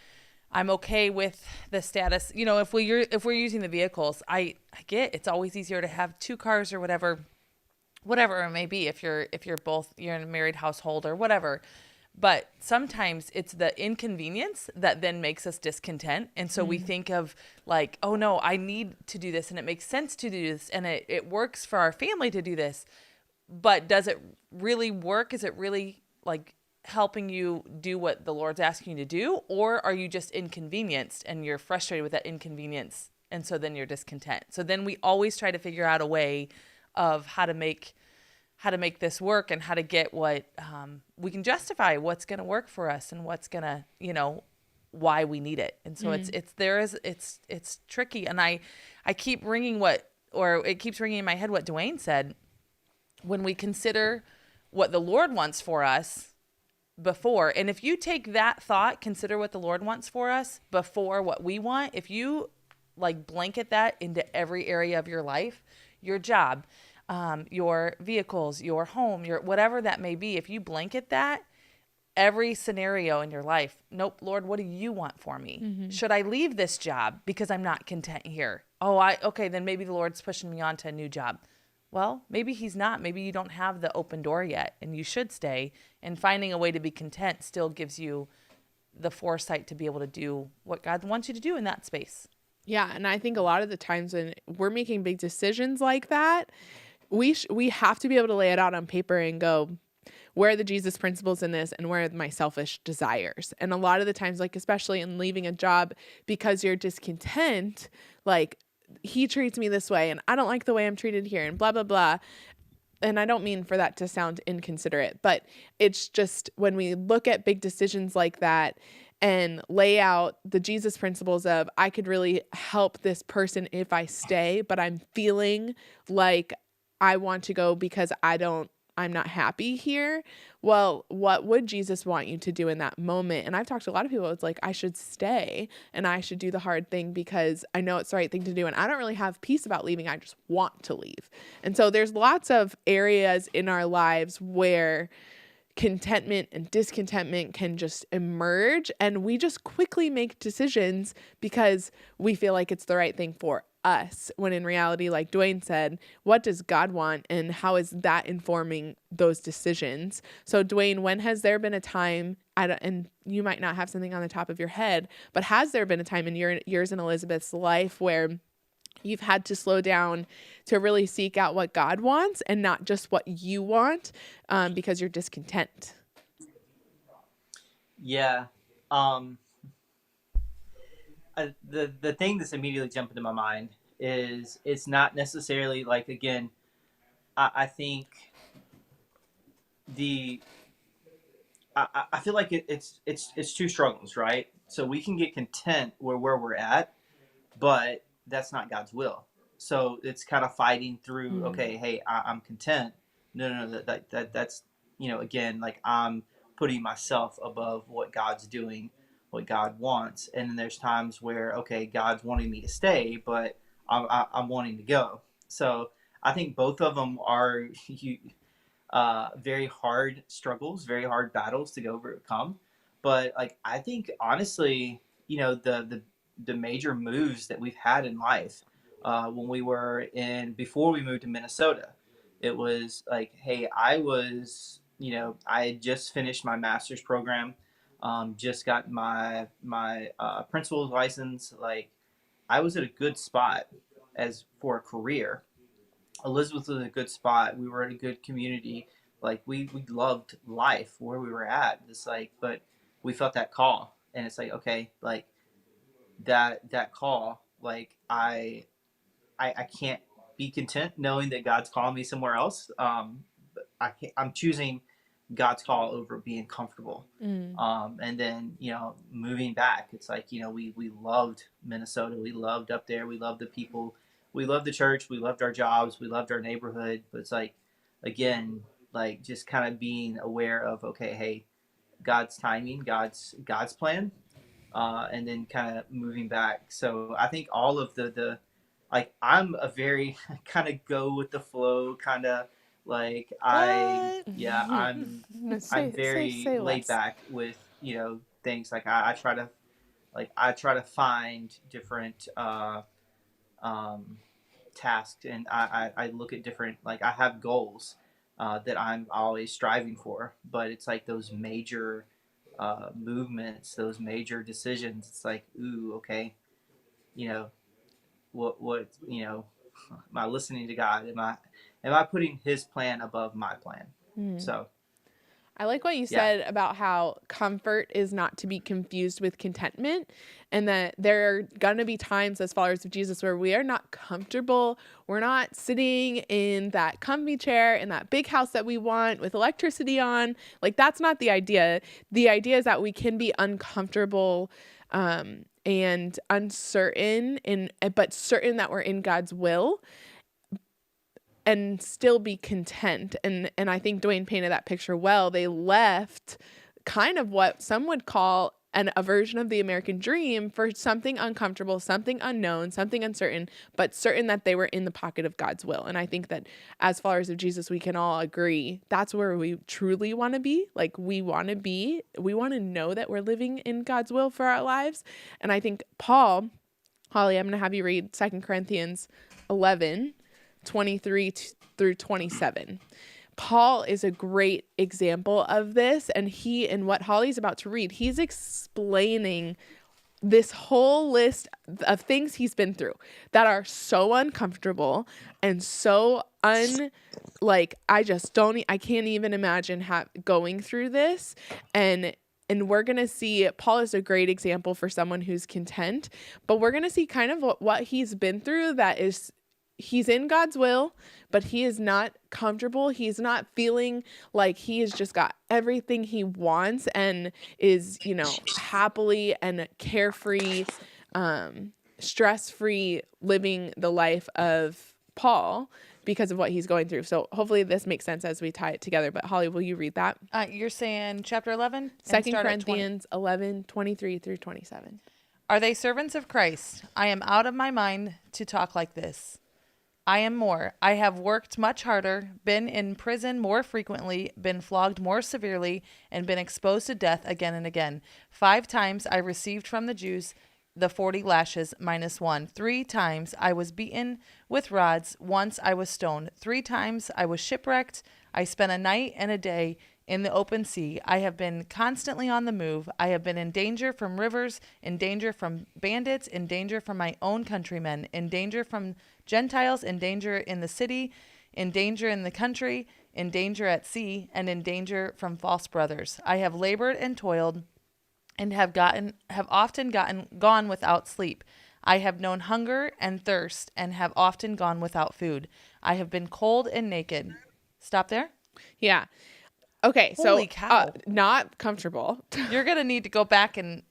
I'm okay with the status. If we're using the vehicles, I get it's always easier to have two cars or whatever it may be, if you're in a married household or whatever. But sometimes it's the inconvenience that then makes us discontent. And so we think of like, oh no, I need to do this, and it makes sense to do this, and it works for our family to do this. But does it really work? Is it really like helping you do what the Lord's asking you to do? Or are you just inconvenienced and you're frustrated with that inconvenience, and so then you're discontent? So then we always try to figure out a way of how to make this work, and how to get what we can justify what's going to work for us, and what's going to, why we need it. And so it's tricky. And I keep it keeps ringing in my head what Dwayne said, when we consider what the Lord wants for us before. And if you take that thought, consider what the Lord wants for us before what we want, if you like blanket that into every area of your life, your job, your vehicles, your home, your whatever that may be, if you blanket that, every scenario in your life, nope, Lord, what do you want for me? Mm-hmm. Should I leave this job because I'm not content here? Okay, then maybe the Lord's pushing me on to a new job. Well, maybe he's not. Maybe you don't have the open door yet, and you should stay. And finding a way to be content still gives you the foresight to be able to do what God wants you to do in that space. Yeah, and I think a lot of the times when we're making big decisions like that, we have to be able to lay it out on paper and go, where are the Jesus principles in this and where are my selfish desires? And a lot of the times, like especially in leaving a job because you're discontent, like he treats me this way and I don't like the way I'm treated here and blah, blah, blah. And I don't mean for that to sound inconsiderate, but it's just when we look at big decisions like that and lay out the Jesus principles of I could really help this person if I stay, but I'm feeling like I want to go because I'm not happy here. Well, what would Jesus want you to do in that moment? And I've talked to a lot of people. It's like, I should stay and I should do the hard thing because I know it's the right thing to do. And I don't really have peace about leaving. I just want to leave. And so there's lots of areas in our lives where contentment and discontentment can just emerge. And we just quickly make decisions because we feel like it's the right thing for us, when in reality, like Dwayne said, what does God want and how is that informing those decisions? So Dwayne, when has there been a time, and you might not have something on the top of your head, but has there been a time in yours and Elizabeth's life where you've had to slow down to really seek out what God wants and not just what you want because you're discontent? Yeah. The thing that's immediately jumping to my mind is it's not necessarily like, again, I think I feel like it's two struggles, right? So we can get content where we're at, but that's not God's will. So it's kind of fighting through, okay, hey, I'm content. No, that's, again, like I'm putting myself above what God's doing, what God wants. And then there's times where, okay, God's wanting me to stay, but I'm wanting to go. So I think both of them are very hard struggles, very hard battles to overcome. But like, I think honestly, the major moves that we've had in life, when we were before we moved to Minnesota, it was like, hey, I had just finished my master's program, just got my principal's license. Like, I was at a good spot as for a career. Elizabeth was in a good spot. We were in a good community. Like, we loved life where we were at. It's like, but we felt that call, and it's like, okay, like that call, like I can't be content knowing that God's calling me somewhere else. I'm choosing God's call over being comfortable. And then, moving back, it's like, we loved Minnesota. We loved up there. We loved the people. We loved the church. We loved our jobs. We loved our neighborhood. But it's like, again, like just kind of being aware of, okay, hey, God's timing, God's plan, and then kind of moving back. So I think all of the like, I'm a very kind of go with the flow kind of, like, I'm very say laid less. back with things. Like I try to find different tasks, and I look at different, like, I have goals that I'm always striving for, but it's like those major movements, those major decisions. It's like, ooh, okay, what am I listening to God? Am I putting His plan above my plan? So I like what you said about how comfort is not to be confused with contentment, and that there are going to be times as followers of Jesus where we are not comfortable. We're not sitting in that comfy chair in that big house that we want with electricity on. Like, that's not the idea. The idea is that we can be uncomfortable and uncertain, but certain that we're in God's will, and still be content. And I think Dwayne painted that picture well. They left kind of what some would call a version of the American dream for something uncomfortable, something unknown, something uncertain, but certain that they were in the pocket of God's will. And I think that as followers of Jesus, we can all agree that's where we truly want to be. Like, we want to know that we're living in God's will for our lives. And I think Holly, I'm going to have you read 2 Corinthians 11:23 through 27. Paul is a great example of this, and in what Holly's about to read, he's explaining this whole list of things he's been through that are so uncomfortable and so I can't even imagine going through this. And we're going to see Paul is a great example for someone who's content, but we're going to see kind of what he's been through that is he's in God's will, but he is not comfortable. He's not feeling like he has just got everything he wants and is, happily and carefree, stress-free living the life of Paul because of what he's going through. So hopefully this makes sense as we tie it together. But Holly, will you read that? You're saying chapter 11? 2 Corinthians 11:23 through 27. Are they servants of Christ? I am out of my mind to talk like this. I am more. I have worked much harder, been in prison more frequently, been flogged more severely, and been exposed to death again and again. 5 times I received from the Jews the 40 lashes minus 1. 3 times I was beaten with rods. Once I was stoned. 3 times I was shipwrecked. I spent a night and a day in the open sea. I have been constantly on the move. I have been in danger from rivers, in danger from bandits, in danger from my own countrymen, in danger from Gentiles, in danger in the city, in danger in the country, in danger at sea, and in danger from false brothers. I have labored and toiled and have often gone without sleep. I have known hunger and thirst and have often gone without food. I have been cold and naked. Stop there? Yeah. Okay. Holy cow. Not comfortable. You're going to need to go back and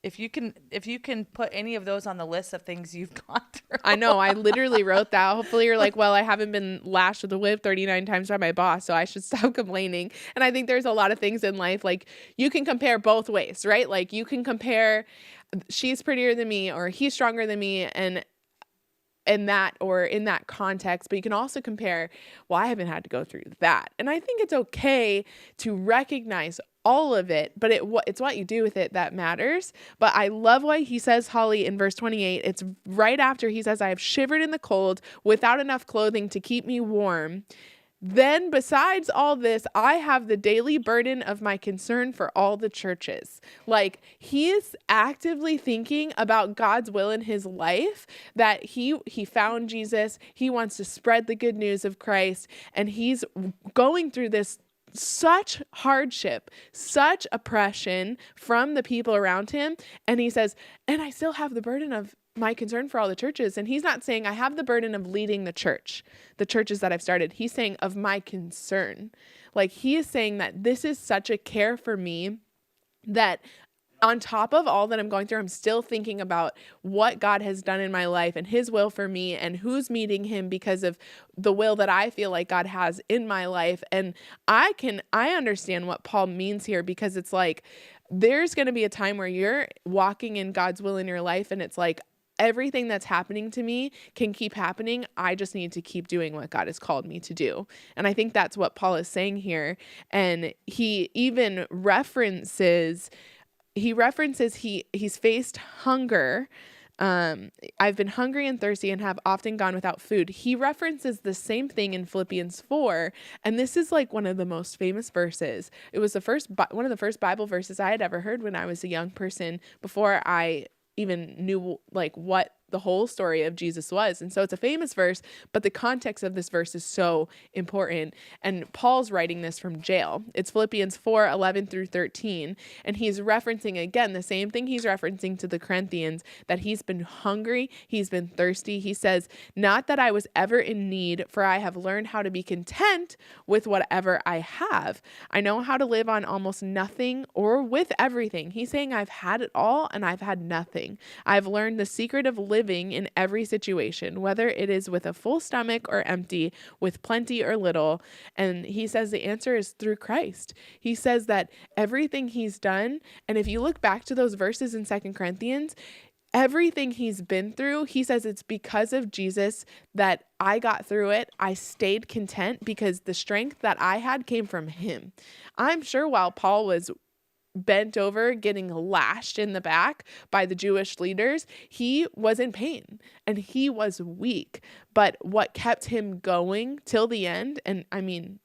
if you can put any of those on the list of things you've gone through. I know. I literally wrote that. Hopefully you're like, well, I haven't been lashed with a whip 39 times by my boss, so I should stop complaining. And I think there's a lot of things in life, like you can compare both ways, right? Like you can compare she's prettier than me or he's stronger than me and in that context, but you can also compare, well, I haven't had to go through that. And I think it's okay to recognize all of it, but it's what you do with it that matters. But I love what he says, Holly, in verse 28. It's right after he says, I have shivered in the cold without enough clothing to keep me warm. Then besides all this, I have the daily burden of my concern for all the churches. Like he is actively thinking about God's will in his life, that he found Jesus. He wants to spread the good news of Christ. And he's going through this such hardship, such oppression from the people around him. And he says, and I still have the burden of my concern for all the churches. And he's not saying I have the burden of leading the churches that I've started. He's saying of my concern. Like he is saying that this is such a care for me that on top of all that I'm going through, I'm still thinking about what God has done in my life and his will for me and who's meeting him because of the will that I feel like God has in my life. And I understand what Paul means here because it's like, there's going to be a time where you're walking in God's will in your life. And it's like, everything that's happening to me can keep happening. I just need to keep doing what God has called me to do. And I think that's what Paul is saying here. And he even references he's faced hunger. I've been hungry and thirsty and have often gone without food. He references the same thing in Philippians 4. And this is like one of the most famous verses. It was one of the first Bible verses I had ever heard when I was a young person before I even knew like what the whole story of Jesus was. And so it's a famous verse, but the context of this verse is so important. And Paul's writing this from jail. It's Philippians 4:11 through 13. And he's referencing again the same thing he's referencing to the Corinthians, that he's been hungry, he's been thirsty. He says, not that I was ever in need, for I have learned how to be content with whatever I have. I know how to live on almost nothing or with everything. He's saying I've had it all and I've had nothing. I've learned the secret of living in every situation, whether it is with a full stomach or empty, with plenty or little. And he says the answer is through Christ. He says that everything he's done, and if you look back to those verses in 2 Corinthians, everything he's been through, he says it's because of Jesus that I got through it. I stayed content because the strength that I had came from him. I'm sure while Paul was bent over, getting lashed in the back by the Jewish leaders, he was in pain and he was weak. But what kept him going till the end, and I mean,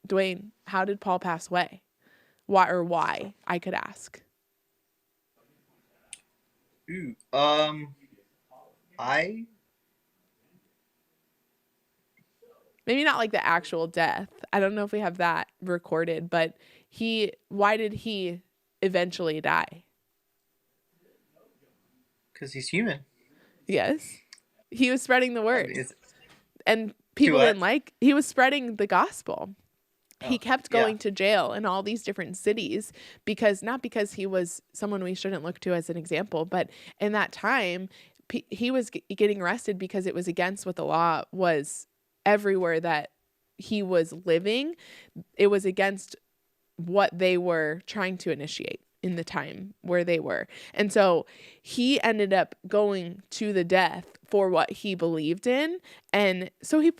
Dwayne, how did Paul pass away? Why, I could ask. Ooh, I Maybe not like the actual death. I don't know if we have that recorded, but why did he eventually die? because he's human. Yes. He was spreading the I word. mean, it's And to people what? didn't he was spreading the gospel. He Oh, kept yeah. going to jail in all these different cities not because he was someone we shouldn't look to as an example, but in that time, he was getting arrested because it was against what the law was everywhere that he was living. It was against what they were trying to initiate in the time where they were. And so he ended up going to the death for what he believed in. And so he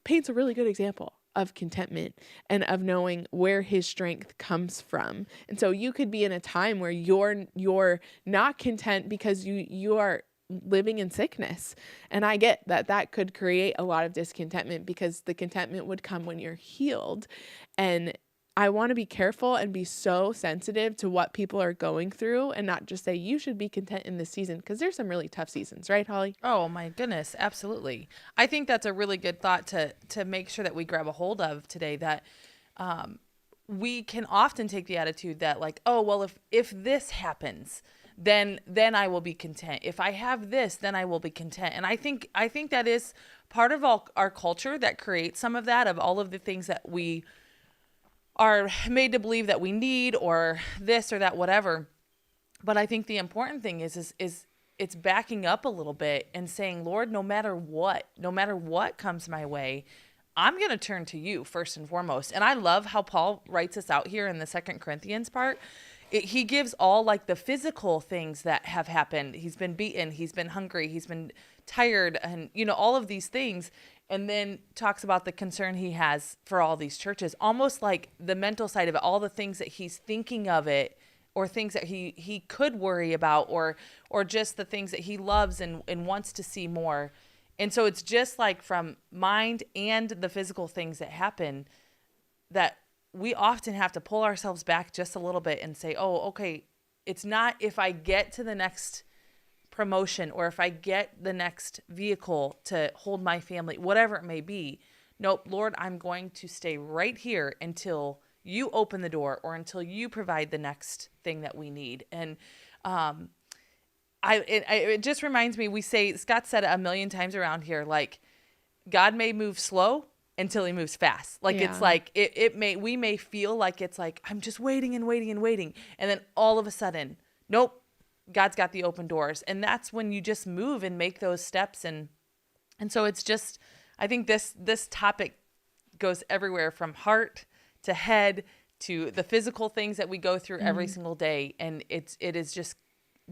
paints a really good example of contentment and of knowing where his strength comes from. And so you could be in a time where you're not content because you are living in sickness. And I get that could create a lot of discontentment because the contentment would come when you're healed. And I want to be careful and be so sensitive to what people are going through and not just say you should be content in this season, because there's some really tough seasons, right, Holly? Oh my goodness, absolutely. I think that's a really good thought to make sure that we grab a hold of today, that we can often take the attitude that like, oh, well, if this happens, then I will be content. If I have this, then I will be content. And I think that is part of our culture that creates some of that, of all of the things that we are made to believe that we need, or this or that, whatever. But I think the important thing is it's backing up a little bit and saying, Lord, no matter what comes my way, I'm going to turn to you first and foremost. And I love how Paul writes us out here in the 2 Corinthians part. He gives all like the physical things that have happened. He's been beaten, he's been hungry, he's been tired, and all of these things. And then talks about the concern he has for all these churches, almost like the mental side of it, all the things that he's thinking of it, or things that he could worry about, or just the things that he loves and wants to see more. And so it's just like from mind and the physical things that happen, that we often have to pull ourselves back just a little bit and say, oh, okay, it's not if I get to the next promotion or if I get the next vehicle to hold my family, whatever it may be. Nope, Lord, I'm going to stay right here until you open the door or until you provide the next thing that we need. And it just reminds me, Scott said it a million times around here, like God may move slow until he moves fast. Like, Yeah. It's like, we may feel like it's like, I'm just waiting and waiting and waiting. And then all of a sudden, nope, God's got the open doors. And that's when you just move and make those steps. And so it's just, I think this topic goes everywhere from heart to head to the physical things that we go through every single day. And it is just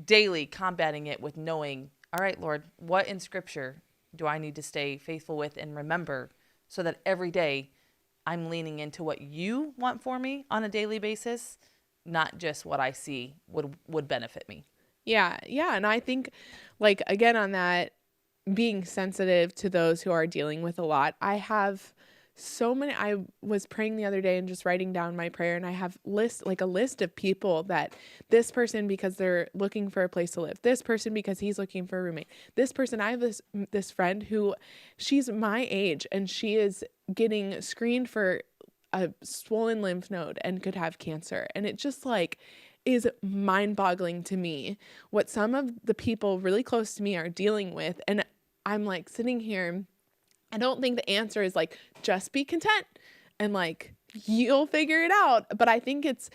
daily combating it with knowing, all right, Lord, what in scripture do I need to stay faithful with and remember, so that every day I'm leaning into what you want for me on a daily basis, not just what I see would benefit me. Yeah. And I think, like, again, on that, being sensitive to those who are dealing with a lot, I have so many. I was praying the other day and just writing down my prayer, and I have a list of people that this person because they're looking for a place to live, this person because he's looking for a roommate, this person. I have this friend who, she's my age and she is getting screened for a swollen lymph node and could have cancer, and it just like is mind-boggling to me what some of the people really close to me are dealing with. And I'm like sitting here, I don't think the answer is like, just be content and like, you'll figure it out. But I think it's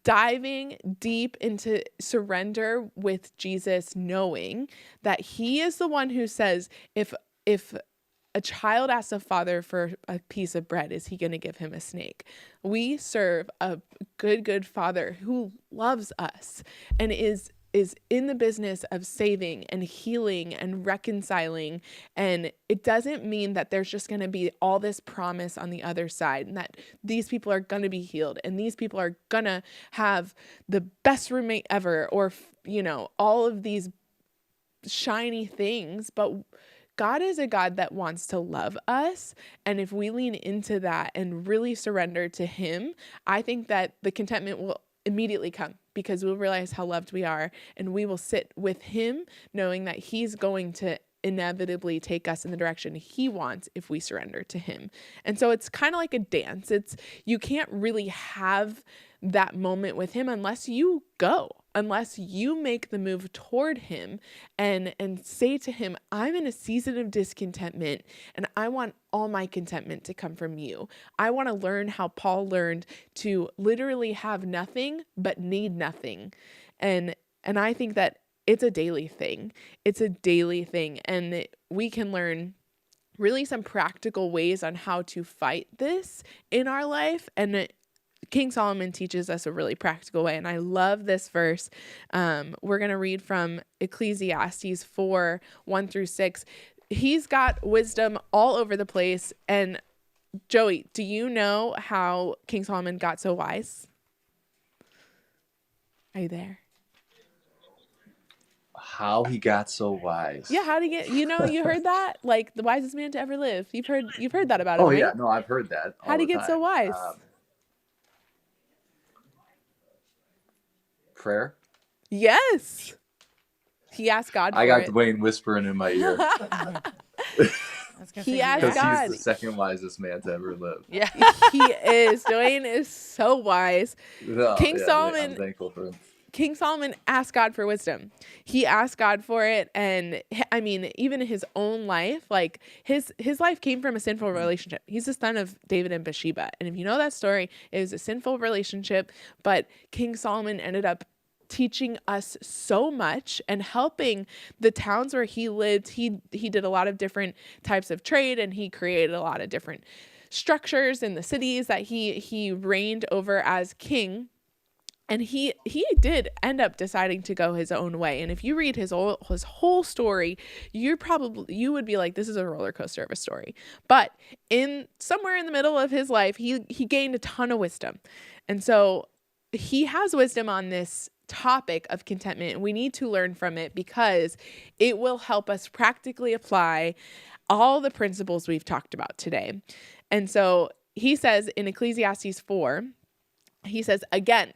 diving deep into surrender with Jesus, knowing that he is the one who says, if a child asks a father for a piece of bread, is he going to give him a snake? We serve a good father who loves us and is in the business of saving and healing and reconciling. And it doesn't mean that there's just going to be all this promise on the other side and that these people are going to be healed and these people are going to have the best roommate ever, or, all of these shiny things. But God is a God that wants to love us. And if we lean into that and really surrender to him, I think that the contentment immediately come, because we'll realize how loved we are, and we will sit with him knowing that he's going to inevitably take us in the direction he wants if we surrender to him. And so it's kind of like a dance. You can't really have that moment with him unless you go, unless you make the move toward him and say to him, I'm in a season of discontentment and I want all my contentment to come from you. I want to learn how Paul learned to literally have nothing but need nothing. And I think that it's a daily thing. It's a daily thing. And we can learn really some practical ways on how to fight this in our life. And King Solomon teaches us a really practical way. And I love this verse. We're going to read from Ecclesiastes 4, 1-6. He's got wisdom all over the place. And Joey, do you know how King Solomon got so wise? Are you there? How he got so wise. Yeah, how to get, you heard that? Like the wisest man to ever live. You've heard that about him, Oh right? yeah, no, I've heard that. How did he get so wise? Prayer. Yes. He asked God for I got it. Dwayne whispering in my ear. He asked Because God. he's the second wisest man to ever live. Yeah. He is. Dwayne is so wise. King Solomon. I'm thankful for him. King Solomon asked God for wisdom. He asked God for it. And I mean, even in his own life, like his life came from a sinful relationship. He's the son of David and Bathsheba. And if you know that story, it was a sinful relationship. But King Solomon ended up teaching us so much and helping the towns where he lived. He did a lot of different types of trade, and he created a lot of different structures in the cities that he reigned over as king. And he did end up deciding to go his own way. And if you read his whole story, you would be like, this is a roller coaster of a story. But somewhere in the middle of his life, he gained a ton of wisdom. And so he has wisdom on this topic of contentment, and we need to learn from it because it will help us practically apply all the principles we've talked about today. And so he says in Ecclesiastes 4, he says again,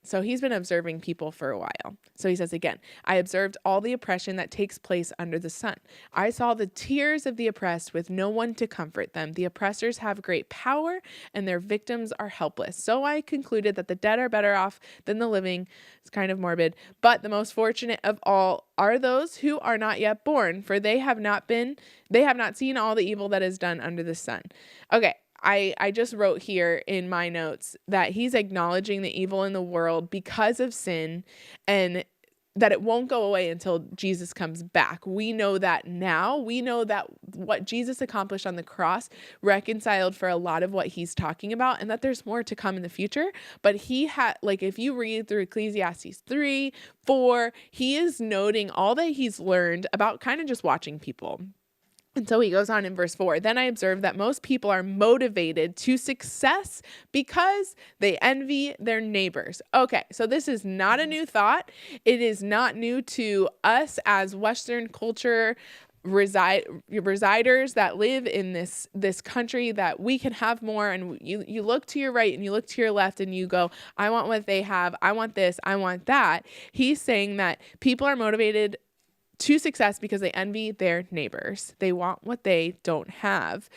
so he's been observing people for a while. So he says again, I observed all the oppression that takes place under the sun. I saw the tears of the oppressed with no one to comfort them. The oppressors have great power and their victims are helpless. So I concluded that the dead are better off than the living. It's kind of morbid. But the most fortunate of all are those who are not yet born, for they have not seen all the evil that is done under the sun. Okay. I just wrote here in my notes that he's acknowledging the evil in the world because of sin, and that it won't go away until Jesus comes back. We know that now. We know that what Jesus accomplished on the cross reconciled for a lot of what he's talking about, and that there's more to come in the future. But he had, like, if you read through Ecclesiastes 3, 4, he is noting all that he's learned about kind of just watching people. And so he goes on in verse 4, then I observed that most people are motivated to success because they envy their neighbors. Okay, so this is not a new thought. It is not new to us as Western culture residers that live in this country, that we can have more. And you look to your right and you look to your left and you go, I want what they have. I want this. I want that. He's saying that people are motivated to success because they envy their neighbors. They want what they don't have.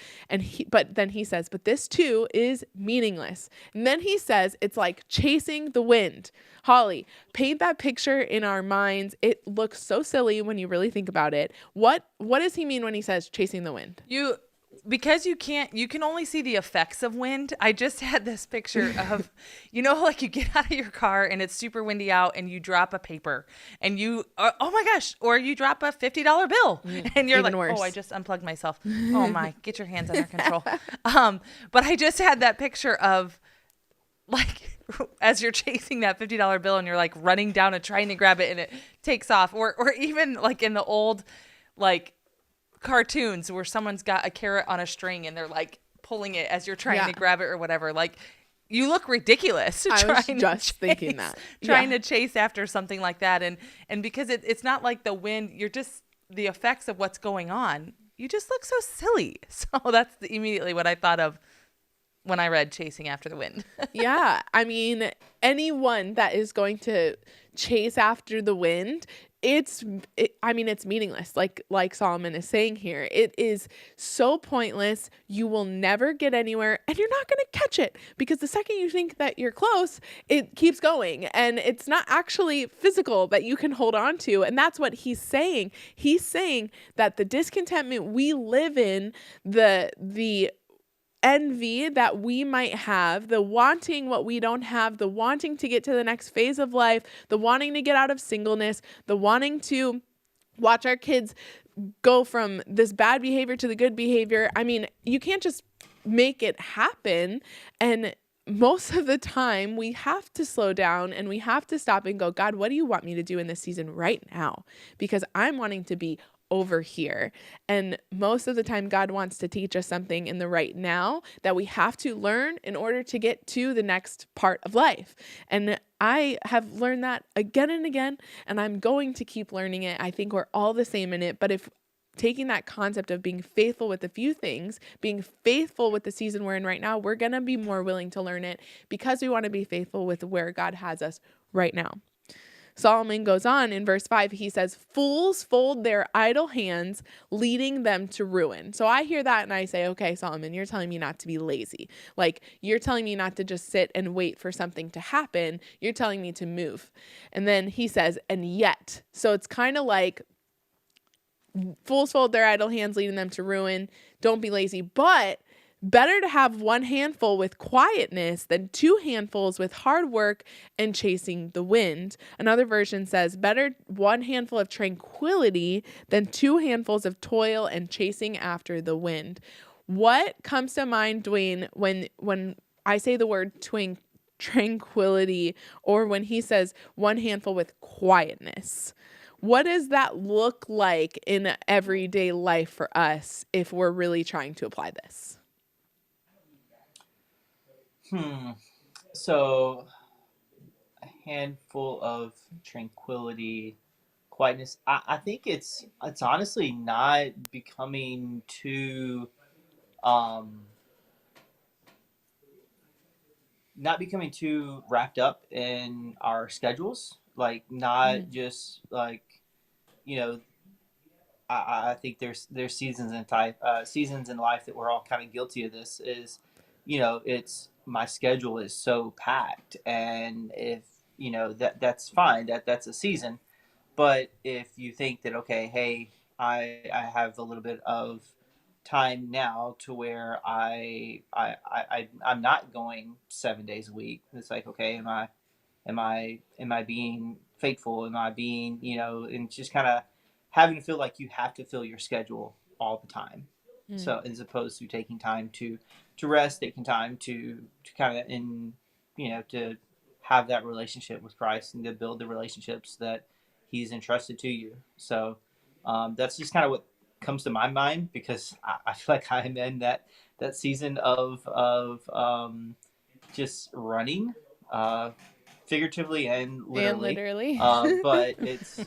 But then he says, but this too is meaningless. And then he says, it's like chasing the wind. Holly, paint that picture in our minds. It looks so silly when you really think about it. What does he mean when he says chasing the wind? Because you can only see the effects of wind. I just had this picture of, like you get out of your car and it's super windy out and you drop a paper and oh my gosh, or you drop a $50 bill and you're like, worse. Oh, I just unplugged myself. Oh my, get your hands under control. But I just had that picture of like, as you're chasing that $50 bill and you're like running down and trying to grab it and it takes off, or even like in the old, like, cartoons where someone's got a carrot on a string and they're like pulling it as you're trying to grab it or whatever. Like, you look ridiculous. I was just thinking that. Trying to chase after something like that. And because it's not like the wind, you're just the effects of what's going on. You just look so silly. So that's immediately what I thought of when I read Chasing After the Wind. Yeah. I mean, anyone that is going to chase after the wind, it's meaningless. Like Solomon is saying here, it is so pointless. You will never get anywhere, and you're not going to catch it, because the second you think that you're close, it keeps going, and it's not actually physical that you can hold on to. And that's what he's saying. He's saying that the discontentment we live in, the envy that we might have, the wanting what we don't have, the wanting to get to the next phase of life, the wanting to get out of singleness, the wanting to watch our kids go from this bad behavior to the good behavior. I mean, you can't just make it happen. And most of the time we have to slow down and we have to stop and go, God, what do you want me to do in this season right now? Because I'm wanting to be over here. And most of the time God wants to teach us something in the right now that we have to learn in order to get to the next part of life. And I have learned that again and again, and I'm going to keep learning it. I think we're all the same in it. But if taking that concept of being faithful with a few things, being faithful with the season we're in right now, we're going to be more willing to learn it because we want to be faithful with where God has us right now. Solomon goes on in verse 5, he says, fools fold their idle hands, leading them to ruin. So I hear that and I say, okay, Solomon, you're telling me not to be lazy. Like, you're telling me not to just sit and wait for something to happen. You're telling me to move. And then he says, and yet. So it's kind of like fools fold their idle hands, leading them to ruin. Don't be lazy, but better to have one handful with quietness than two handfuls with hard work and chasing the wind. Another version says, better one handful of tranquility than two handfuls of toil and chasing after the wind. What comes to mind, Dwayne, when I say the word tranquility, or when he says one handful with quietness? What does that look like in everyday life for us if we're really trying to apply this? So, a handful of tranquility, quietness. I think it's honestly not becoming too wrapped up in our schedules. Like, not just like, you know, I think there's seasons in life that we're all kind of guilty of this. Is, it's my schedule is so packed, and if that's fine, that's a season. But if you think that, okay, hey, I have a little bit of time now to where I'm not going 7 days a week. It's like, okay, am I being faithful? Am I being, and just kind of having to feel like you have to fill your schedule all the time. So as opposed to taking time to rest, taking time to kind of to have that relationship with Christ and to build the relationships that He's entrusted to you. So that's just kind of what comes to my mind, because I feel like I'm in that season of just running, figuratively and literally. But it's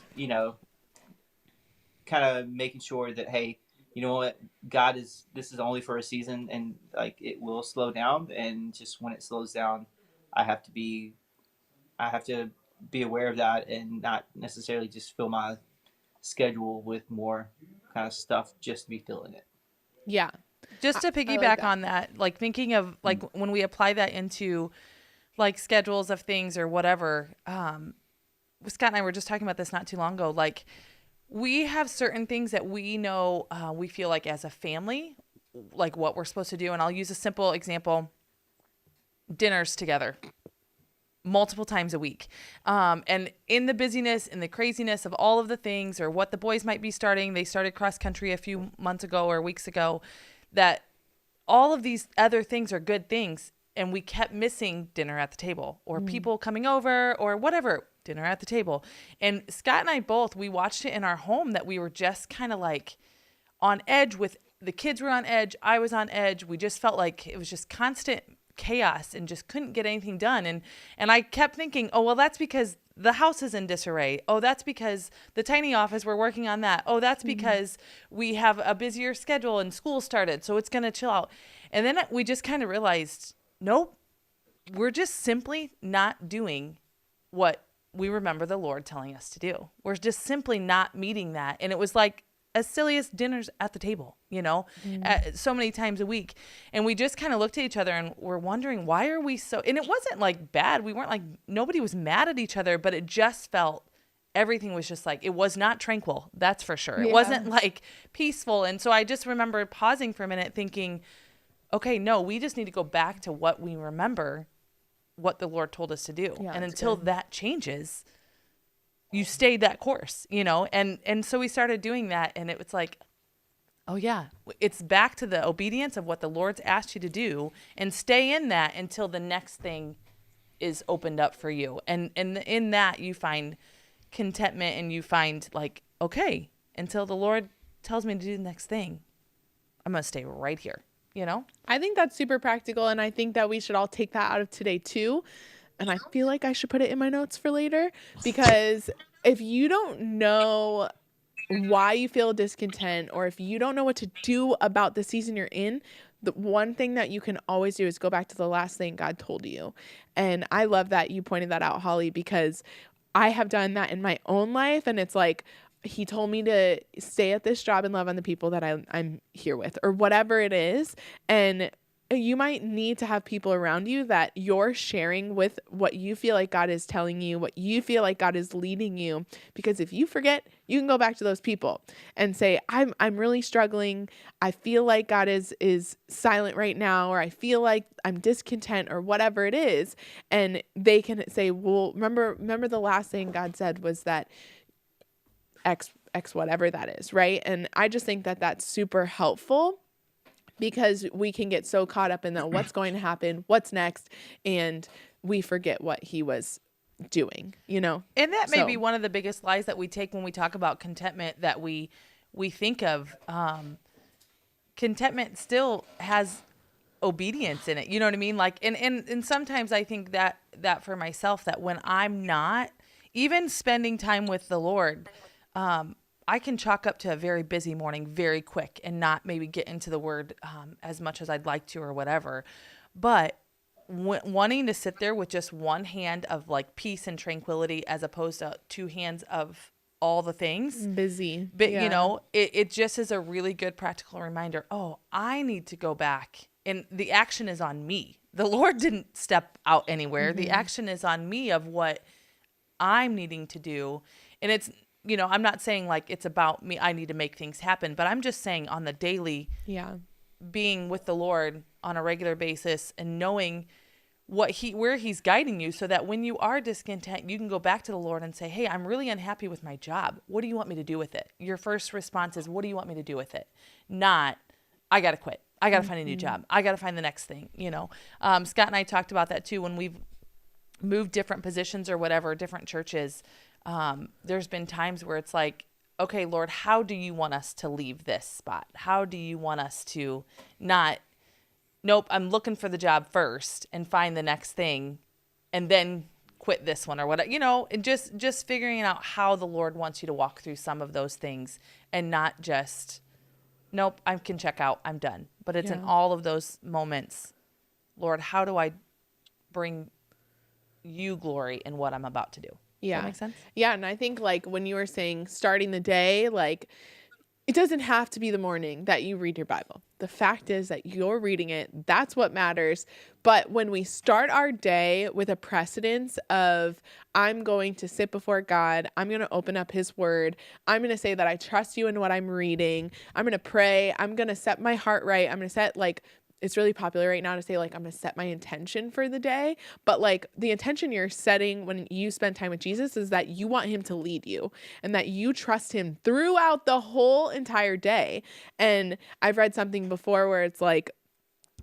kind of making sure that, hey, you know what, this is only for a season, and like it will slow down, and just when it slows down, I have to be aware of that and not necessarily just fill my schedule with more kind of stuff just to be filling it. Yeah. Just to piggyback on that, like thinking of like when we apply that into like schedules of things or whatever, Scott and I were just talking about this not too long ago. Like, we have certain things that we know, we feel like as a family, like what we're supposed to do. And I'll use a simple example: dinners together multiple times a week. And in the busyness and the craziness of all of the things, or what the boys might be starting, they started cross country a few months ago or weeks ago, that all of these other things are good things. And we kept missing dinner at the table, or people coming over, or whatever, dinner at the table. And Scott and I both, we watched it in our home that we were just kind of like on edge with the kids were on edge. I was on edge. We just felt like it was just constant chaos and just couldn't get anything done. And I kept thinking, oh, well, that's because the house is in disarray. Oh, that's because the tiny office, we're working on that. Oh, that's because we have a busier schedule and school started, so it's going to chill out. And then we just kind of realized, nope, we're just simply not doing what we remember the Lord telling us to do. We're just simply not meeting that. And it was like as silly as dinners at the table, so many times a week. And we just kind of looked at each other and we're wondering, why are we so, and it wasn't like bad. We weren't like, nobody was mad at each other, but it just felt, everything was just like, it was not tranquil. That's for sure. It wasn't like peaceful. And so I just remember pausing for a minute thinking, okay, no, we just need to go back to what we remember, what the Lord told us to do. Yeah, and until that changes, you stay that course, and so we started doing that, and it was like, oh yeah, it's back to the obedience of what the Lord's asked you to do, and stay in that until the next thing is opened up for you. And in that you find contentment, and you find like, okay, until the Lord tells me to do the next thing, I'm going to stay right here. I think that's super practical, and I think that we should all take that out of today too. And I feel like I should put it in my notes for later, because if you don't know why you feel discontent, or if you don't know what to do about the season you're in, the one thing that you can always do is go back to the last thing God told you. And I love that you pointed that out, Holly, because I have done that in my own life, and it's like, he told me to stay at this job and love on the people that I'm here with, or whatever it is. And you might need to have people around you that you're sharing with what you feel like God is telling you, what you feel like God is leading you. Because if you forget, you can go back to those people and say, I'm really struggling. I feel like God is silent right now, or I feel like I'm discontent, or whatever it is. And they can say, well, remember the last thing God said was that X whatever that is, right? And I just think that that's super helpful, because we can get so caught up in that what's going to happen, what's next, and we forget what he was doing, And that may be one of the biggest lies that we take when we talk about contentment, that we think of. Contentment still has obedience in it. You know what I mean? Like, and sometimes I think that for myself, that when I'm not even spending time with the Lord, I can chalk up to a very busy morning very quick and not maybe get into the word as much as I'd like to, or whatever. But wanting to sit there with just one hand of like peace and tranquility, as opposed to two hands of all the things. Busy. But, it just is a really good practical reminder. Oh, I need to go back. And the action is on me. The Lord didn't step out anywhere. Mm-hmm. The action is on me of what I'm needing to do. And it's, I'm not saying like it's about me, I need to make things happen, but I'm just saying on the daily, being with the Lord on a regular basis and knowing where he's guiding you, so that when you are discontent, you can go back to the Lord and say, hey, I'm really unhappy with my job. What do you want me to do with it? Your first response is, what do you want me to do with it? Not, I got to quit. I got to find a new job. I got to find the next thing, Scott and I talked about that too, when we've moved different positions or whatever, different churches. There's been times where it's like, okay, Lord, how do you want us to leave this spot? How do you want us to not, nope, I'm looking for the job first and find the next thing and then quit this one or whatever, and just figuring out how the Lord wants you to walk through some of those things, and not just, nope, I can check out, I'm done. But it's in all of those moments, Lord, how do I bring you glory in what I'm about to do? Yeah. Does that make sense? Yeah. And I think like when you were saying starting the day, like it doesn't have to be the morning that you read your Bible. The fact is that you're reading it. That's what matters. But when we start our day with a precedence of, I'm going to sit before God, I'm going to open up his word, I'm going to say that I trust you in what I'm reading, I'm going to pray, I'm going to set my heart right, I'm going to set like, it's really popular right now to say like, I'm going to set my intention for the day. But like the intention you're setting when you spend time with Jesus is that you want him to lead you and that you trust him throughout the whole entire day. And I've read something before where it's like,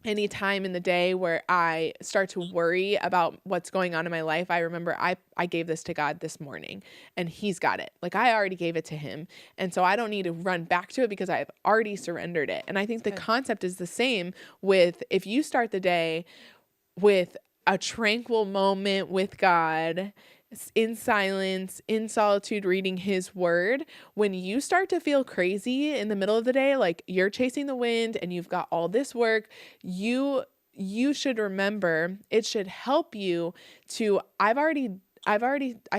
any time in the day where I start to worry about what's going on in my life, I remember I gave this to God this morning and he's got it. Like I already gave it to him. And so I don't need to run back to it because I've already surrendered it. And I think the concept is the same with if you start the day with a tranquil moment with God, in silence, in solitude, reading his word, when you start to feel crazy in the middle of the day, like you're chasing the wind and you've got all this work, you should remember, it should help you to, I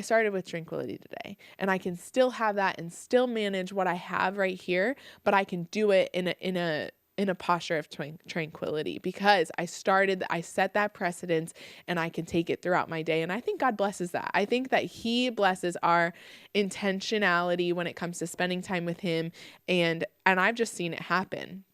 started with tranquility today, and I can still have that and still manage what I have right here, but I can do it in a posture of tranquility, because I set that precedence, and I can take it throughout my day. And I think God blesses that. I think that he blesses our intentionality when it comes to spending time with him. And I've just seen it happen.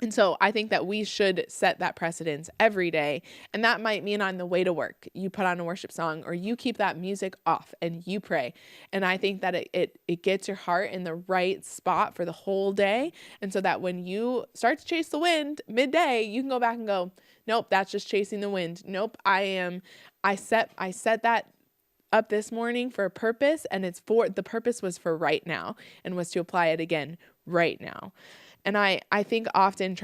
And so I think that we should set that precedence every day. And that might mean on the way to work, you put on a worship song, or you keep that music off and you pray. And I think that it gets your heart in the right spot for the whole day. And so that when you start to chase the wind midday, you can go back and go, nope, that's just chasing the wind. Nope, I set that up this morning for a purpose, and the purpose was for right now, and was to apply it again right now. And I think often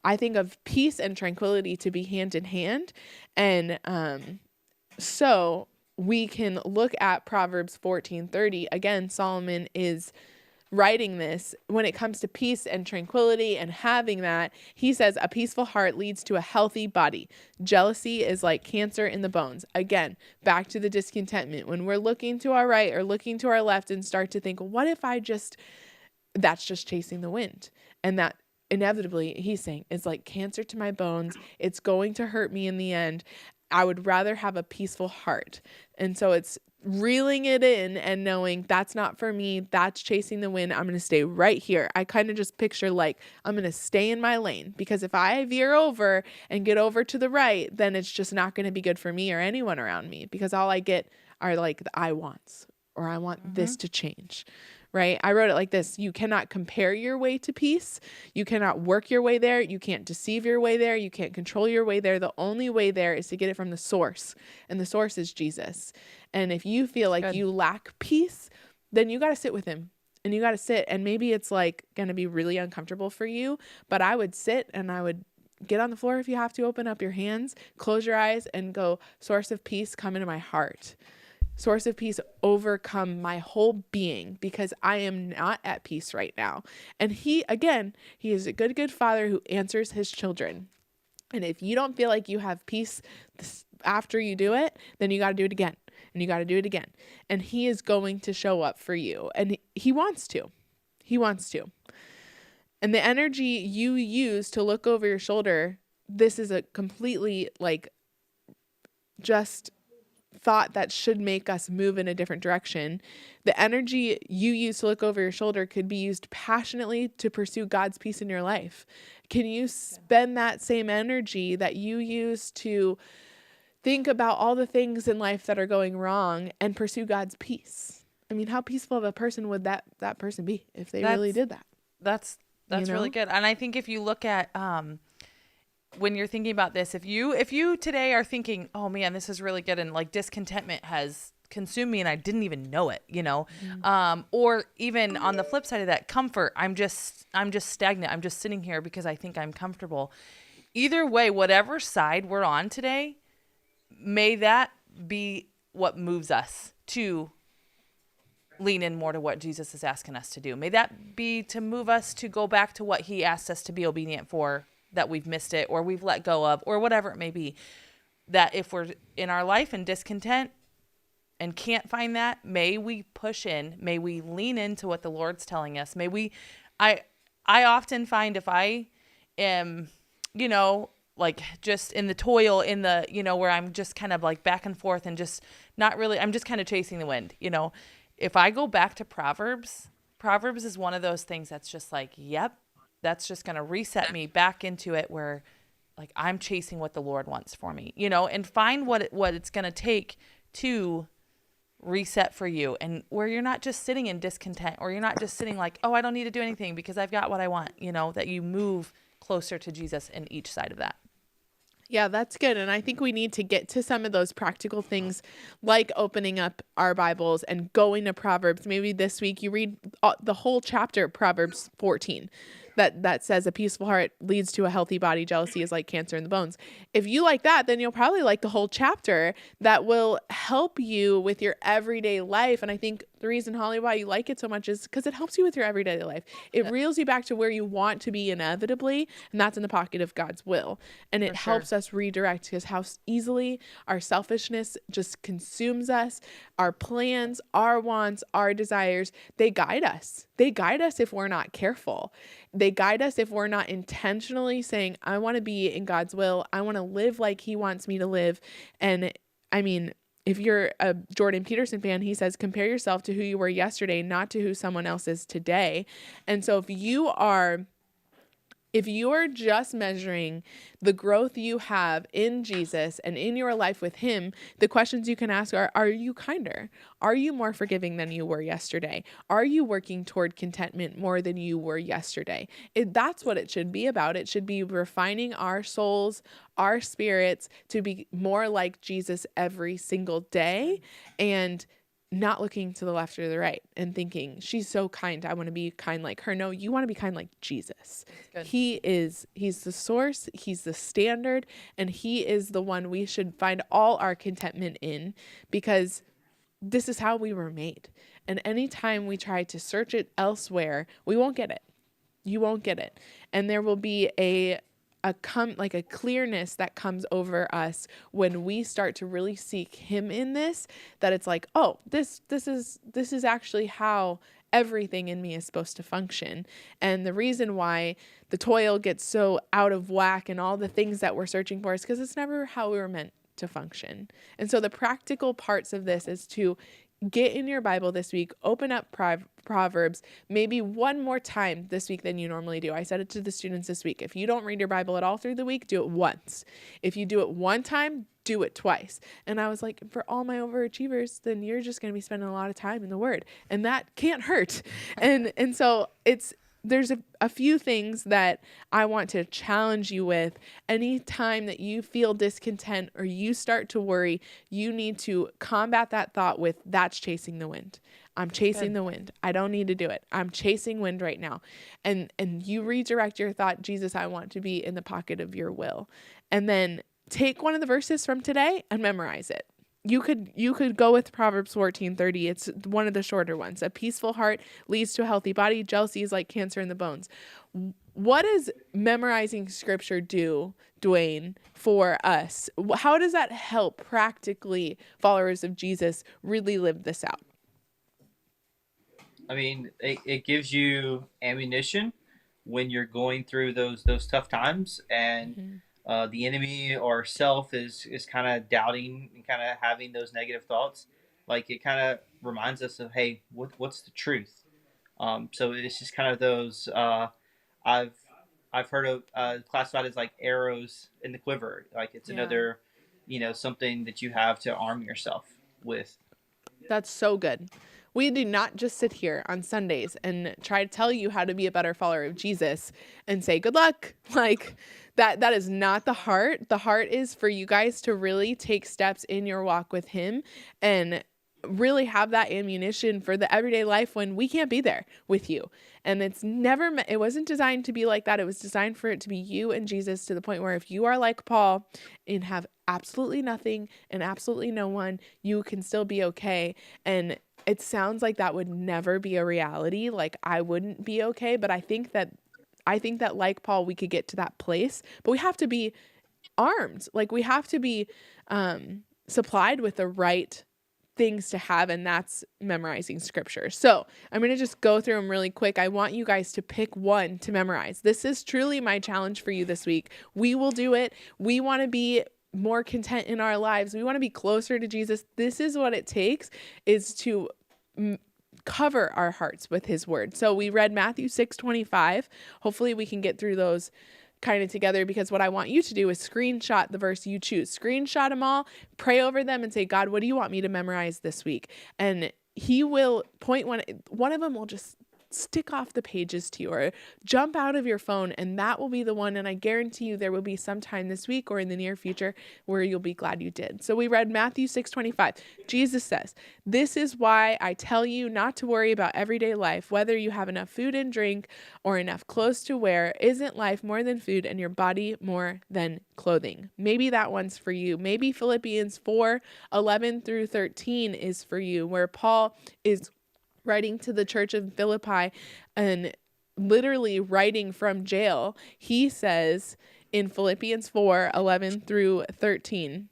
I think of peace and tranquility to be hand in hand. And so we can look at Proverbs 14:30. Again, Solomon is writing this when it comes to peace and tranquility and having that. He says, a peaceful heart leads to a healthy body. Jealousy is like cancer in the bones. Again, back to the discontentment. When we're looking to our right or looking to our left and start to think, what if that's just chasing the wind. And that inevitably, he's saying, is like cancer to my bones. It's going to hurt me in the end. I would rather have a peaceful heart. And so it's reeling it in and knowing that's not for me. That's chasing the wind. I'm going to stay right here. I kind of just picture like, I'm going to stay in my lane, because if I veer over and get over to the right, then it's just not going to be good for me or anyone around me, because all I get are like the I wants, or I want this to change. Right? I wrote it like this. You cannot compare your way to peace. You cannot work your way there. You can't deceive your way there. You can't control your way there. The only way there is to get it from the source. And the source is Jesus. And if you feel like you lack peace, then you got to sit with him. And you got to sit. And maybe it's like going to be really uncomfortable for you. But I would sit and I would get on the floor if you have to, open up your hands, close your eyes, and go, source of peace, come into my heart. Source of peace, overcome my whole being, because I am not at peace right now. And he is a good father who answers his children. And if you don't feel like you have peace after you do it, then you got to do it again. And you got to do it again. And he is going to show up for you. And he wants to. He wants to. And the energy you use to look over your shoulder, this is a completely just thought that should make us move in a different direction. The energy you use to look over your shoulder could be used passionately to pursue God's peace in your life. Can you spend that same energy that you use to think about all the things in life that are going wrong and pursue God's peace? I mean, how peaceful of a person would that person be if they really did that? That's really good. And I think if you look at when you're thinking about this, if you today are thinking, oh man, this is really good, and like discontentment has consumed me and I didn't even know it, or even on the flip side of that, comfort, I'm just stagnant. I'm just sitting here because I think I'm comfortable. Either way, whatever side we're on today, may that be what moves us to lean in more to what Jesus is asking us to do. May that be to move us to go back to what he asked us to be obedient for, that we've missed it or we've let go of, or whatever it may be. That if we're in our life in discontent and can't find that, may we push in, may we lean into what the Lord's telling us. I often find if I am, like just in the toil, in the, where I'm just kind of like back and forth and just not really, I'm just kind of chasing the wind, If I go back to Proverbs is one of those things that's just like, yep, that's just going to reset me back into it, where like I'm chasing what the Lord wants for me, and find what it's going to take to reset for you, and where you're not just sitting in discontent, or you're not just sitting like, oh, I don't need to do anything because I've got what I want, that you move closer to Jesus in each side of that. Yeah, that's good. And I think we need to get to some of those practical things, like opening up our Bibles and going to Proverbs. Maybe this week you read the whole chapter of Proverbs 14. that says a peaceful heart leads to a healthy body. Jealousy is like cancer in the bones. If you like that, then you'll probably like the whole chapter that will help you with your everyday life. And I think the reason, Holly, why you like it so much is because it helps you with your everyday life. It reels you back to where you want to be inevitably, and that's in the pocket of God's will. And it helps us redirect, because how easily our selfishness just consumes us, our plans, our wants, our desires, they guide us. They guide us if we're not careful. They guide us if we're not intentionally saying, I want to be in God's will. I want to live like he wants me to live. And I mean, if you're a Jordan Peterson fan, he says, compare yourself to who you were yesterday, not to who someone else is today. And so if you're just measuring the growth you have in Jesus and in your life with him, the questions you can ask are you kinder? Are you more forgiving than you were yesterday? Are you working toward contentment more than you were yesterday? That's what it should be about. It should be refining our souls, our spirits to be more like Jesus every single day, and not looking to the left or the right and thinking, she's so kind, I want to be kind like her. No, you want to be kind like Jesus. He's the source, he's the standard, and he is the one we should find all our contentment in, because this is how we were made. And anytime we try to search it elsewhere, we won't get it. You won't get it. And there will be a clearness that comes over us when we start to really seek him in this, that it's like, oh, this is actually how everything in me is supposed to function. And the reason why the toil gets so out of whack and all the things that we're searching for is because it's never how we were meant to function. And so the practical parts of this is to get in your Bible this week, open up Proverbs, maybe one more time this week than you normally do. I said it to the students this week. If you don't read your Bible at all through the week, do it once. If you do it one time, do it twice. And I was like, for all my overachievers, then you're just going to be spending a lot of time in the Word, and that can't hurt. And so there's a few things that I want to challenge you with. Anytime that you feel discontent or you start to worry, you need to combat that thought with, that's chasing the wind. I'm chasing the wind. I don't need to do it. I'm chasing wind right now. And you redirect your thought, Jesus, I want to be in the pocket of your will. And then take one of the verses from today and memorize it. You could go with Proverbs 14:30. It's one of the shorter ones. A peaceful heart leads to a healthy body. Jealousy is like cancer in the bones. What does memorizing scripture do, Dwayne, for us? How does that help practically followers of Jesus really live this out? I mean, it gives you ammunition when you're going through those tough times, and the enemy or self is kind of doubting and kind of having those negative thoughts. Like, it kind of reminds us of, hey, what's the truth? So it's just kind of those. I've heard of classified as like arrows in the quiver. Like, it's another, something that you have to arm yourself with. That's so good. We do not just sit here on Sundays and try to tell you how to be a better follower of Jesus and say, good luck. Like, that is not the heart. The heart is for you guys to really take steps in your walk with him and really have that ammunition for the everyday life when we can't be there with you. And it wasn't designed to be like that. It was designed for it to be you and Jesus, to the point where if you are like Paul and have absolutely nothing and absolutely no one, you can still be okay. And it sounds like that would never be a reality. Like, I wouldn't be okay, but I think that like Paul, we could get to that place, but we have to be armed. Like, we have to be supplied with the right things to have, and that's memorizing scripture. So I'm going to just go through them really quick. I want you guys to pick one to memorize. This is truly my challenge for you this week. We will do it. We want to be more content in our lives. We want to be closer to Jesus. This is what it takes, is to cover our hearts with his word. So we read Matthew 6:25. Hopefully we can get through those kind of together, because what I want you to do is screenshot the verse you choose. Screenshot them all, pray over them, and say, God, what do you want me to memorize this week? And he will point one of them will just stick off the pages to you or jump out of your phone, and that will be the one. And I guarantee you there will be some time this week or in the near future where you'll be glad you did. So we read Matthew 6:25. Jesus says, "This is why I tell you not to worry about everyday life, whether you have enough food and drink or enough clothes to wear. Isn't life more than food and your body more than clothing?" Maybe that one's for you. Maybe Philippians 4:11 through 13 is for you, where Paul is writing to the church of Philippi and literally writing from jail. He says in Philippians 4:11 through 13,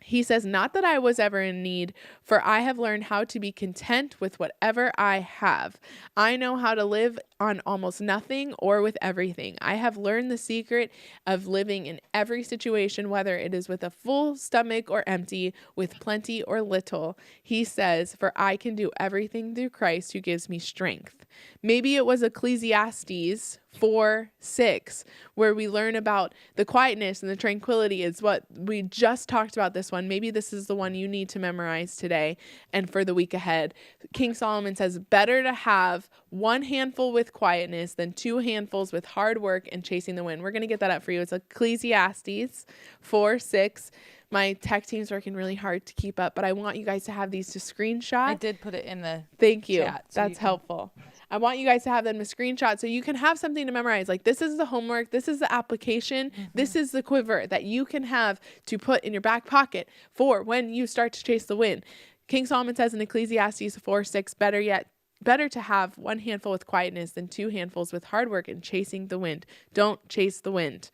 he says, "Not that I was ever in need, for I have learned how to be content with whatever I have. I know how to live on almost nothing or with everything. I have learned the secret of living in every situation, whether it is with a full stomach or empty, with plenty or little." He says, "For I can do everything through Christ who gives me strength." Maybe it was Ecclesiastes 4:6, where we learn about the quietness and the tranquility is what we just talked about this one. Maybe this is the one you need to memorize today and for the week ahead. King Solomon says, "Better to have one handful with quietness than two handfuls with hard work and chasing the wind." We're going to get that up for you. It's Ecclesiastes 4:6. My tech team's working really hard to keep up, but I want you guys to have these to screenshot. I did put it in the Thank you. chat, so That's helpful. I want you guys to have them to screenshot so you can have something to memorize. Like, this is the homework. This is the application. This is the quiver that you can have to put in your back pocket for when you start to chase the wind. King Solomon says in Ecclesiastes 4:6, better to have one handful with quietness than two handfuls with hard work and chasing the wind. Don't chase the wind.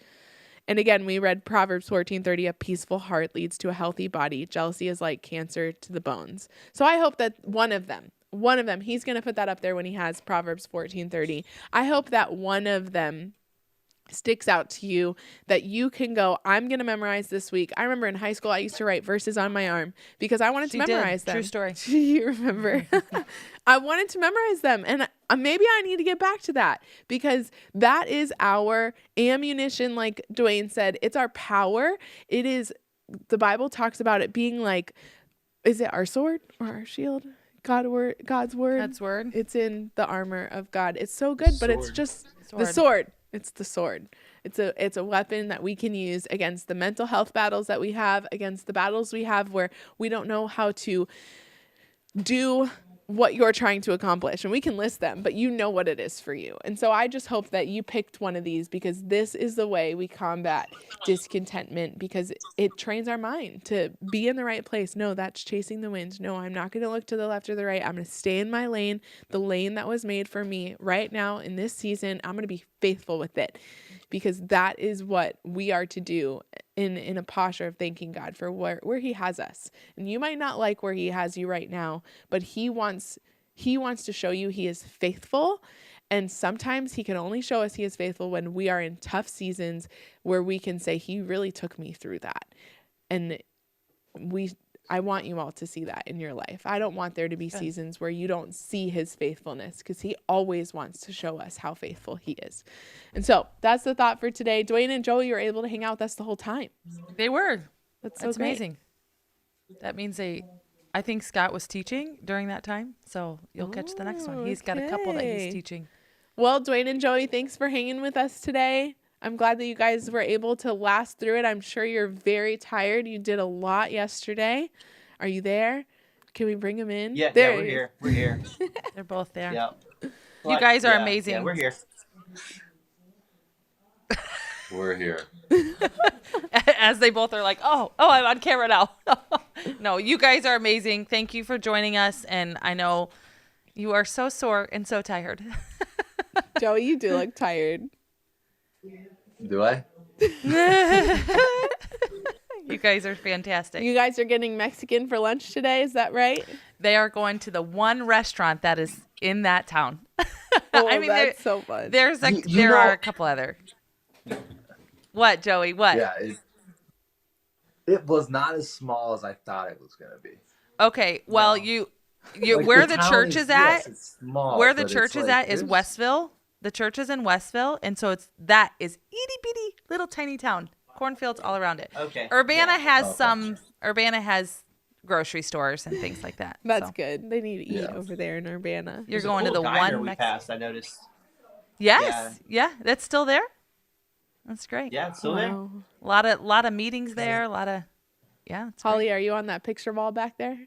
And again, we read Proverbs 14:30, "A peaceful heart leads to a healthy body. Jealousy is like cancer to the bones." So I hope that one of them, he's going to put that up there when he has Proverbs 14:30. I hope that one of them sticks out to you, that you can go, "I'm going to memorize this week." I remember in high school, I used to write verses on my arm because I wanted to memorize them. True story. You remember? I wanted to memorize them. And maybe I need to get back to that, because that is our ammunition. Like Dwayne said, it's our power. It is, the Bible talks about it being like, is it our sword or our shield? God's word. God's word. It's in the armor of God. It's so good, but it's just the sword. It's the sword. It's a weapon that we can use against the mental health battles that we have, against the battles we have where we don't know how to do what you're trying to accomplish. And we can list them, but you know what it is for you. And so I just hope that you picked one of these, because this is the way we combat discontentment, because it trains our mind to be in the right place. No, that's chasing the wind. No, I'm not going to look to the left or the right. I'm going to stay in my lane, the lane that was made for me right now in this season. I'm going to be faithful with it, because that is what we are to do in a posture of thanking God for where he has us. And you might not like where he has you right now, but he wants to show you he is faithful. And sometimes he can only show us he is faithful when we are in tough seasons where we can say, he really took me through that. And I want you all to see that in your life. I don't want there to be seasons where you don't see his faithfulness, because he always wants to show us how faithful he is. And so that's the thought for today. Dwayne and Joey were able to hang out with us the whole time. They were. That's great. Amazing. That means I think Scott was teaching during that time, so you'll catch the next one. He's got a couple that he's teaching. Well, Dwayne and Joey, thanks for hanging with us today. I'm glad that you guys were able to last through it. I'm sure you're very tired. You did a lot yesterday. Are you there? Can we bring them in? Yeah, we're here. We're here. They're both there. Yeah. You guys are amazing. Yeah, we're here. We're here. As they both are like, oh, I'm on camera now. No, you guys are amazing. Thank you for joining us. And I know you are so sore and so tired. Joey, you do look tired. Do I? You guys are fantastic. You guys are getting Mexican for lunch today. Is that right? They are going to the one restaurant that is in that town. Oh, I mean, that's so fun. There are a couple other. What, Joey? What? Yeah, it was not as small as I thought it was gonna be. Okay, well, No. you Like, where the church is at? Yes, it's small, where the but church it's is like, at is there's- Westville. The church is in Westville, and so that is itty bitty little tiny town. Cornfields all around it. Okay. Urbana Yeah. has Urbana has grocery stores and things like that. That's So, good. They need to eat Yeah. over there in Urbana. You're There's a going to cool the diner one we passed. I noticed. Yes. Yeah. That's still there. That's great. Yeah, it's still there. Wow. A lot of meetings there. A lot of, yeah. It's great. Holly, are you on that picture wall back there?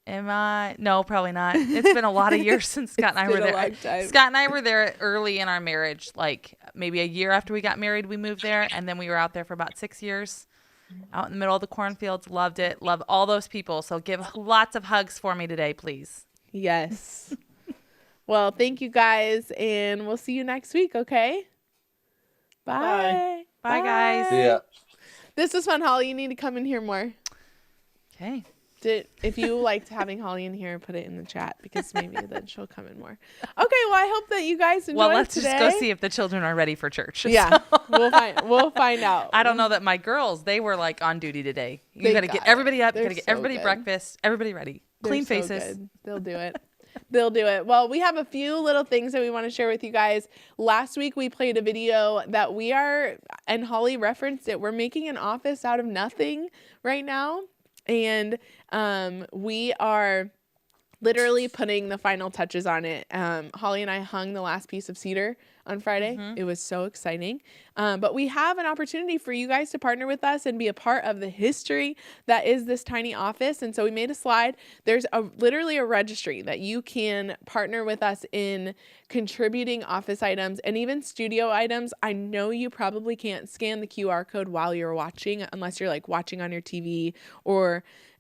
Am I? No, probably not. It's been a lot of years since Scott and I It's were been a there. long time. Scott and I were there early in our marriage, like maybe a year after we got married, we moved there. And then we were out there for about 6 years, out in the middle of the cornfields. Loved it. Love all those people. So give lots of hugs for me today, please. Yes. Well, thank you guys, and we'll see you next week, okay? Bye. Bye, guys. See ya. This was fun, Holly. You need to come in here more. Okay. If you liked having Holly in here, put it in the chat because maybe then she'll come in more. Okay, well, I hope that you guys enjoyed Well, let's today. just go see if the children are ready for church. Yeah, we'll find out. I don't know that my girls, they were like on duty today. You They got to got get it. everybody up. You They're got to get so everybody good. breakfast. Everybody ready. They're Clean so faces. good. They'll do it. They'll do it. Well, we have a few little things that we want to share with you guys. Last week, we played a video that and Holly referenced it. We're making an office out of nothing right now. And we are literally putting the final touches on it. Holly and I hung the last piece of cedar on Friday. It was so exciting. But we have an opportunity for you guys to partner with us and be a part of the history that is this tiny office. And so we made a slide. There's literally a registry that you can partner with us in contributing office items and even studio items. I know you probably can't scan the QR code while you're watching unless you're like watching on your TV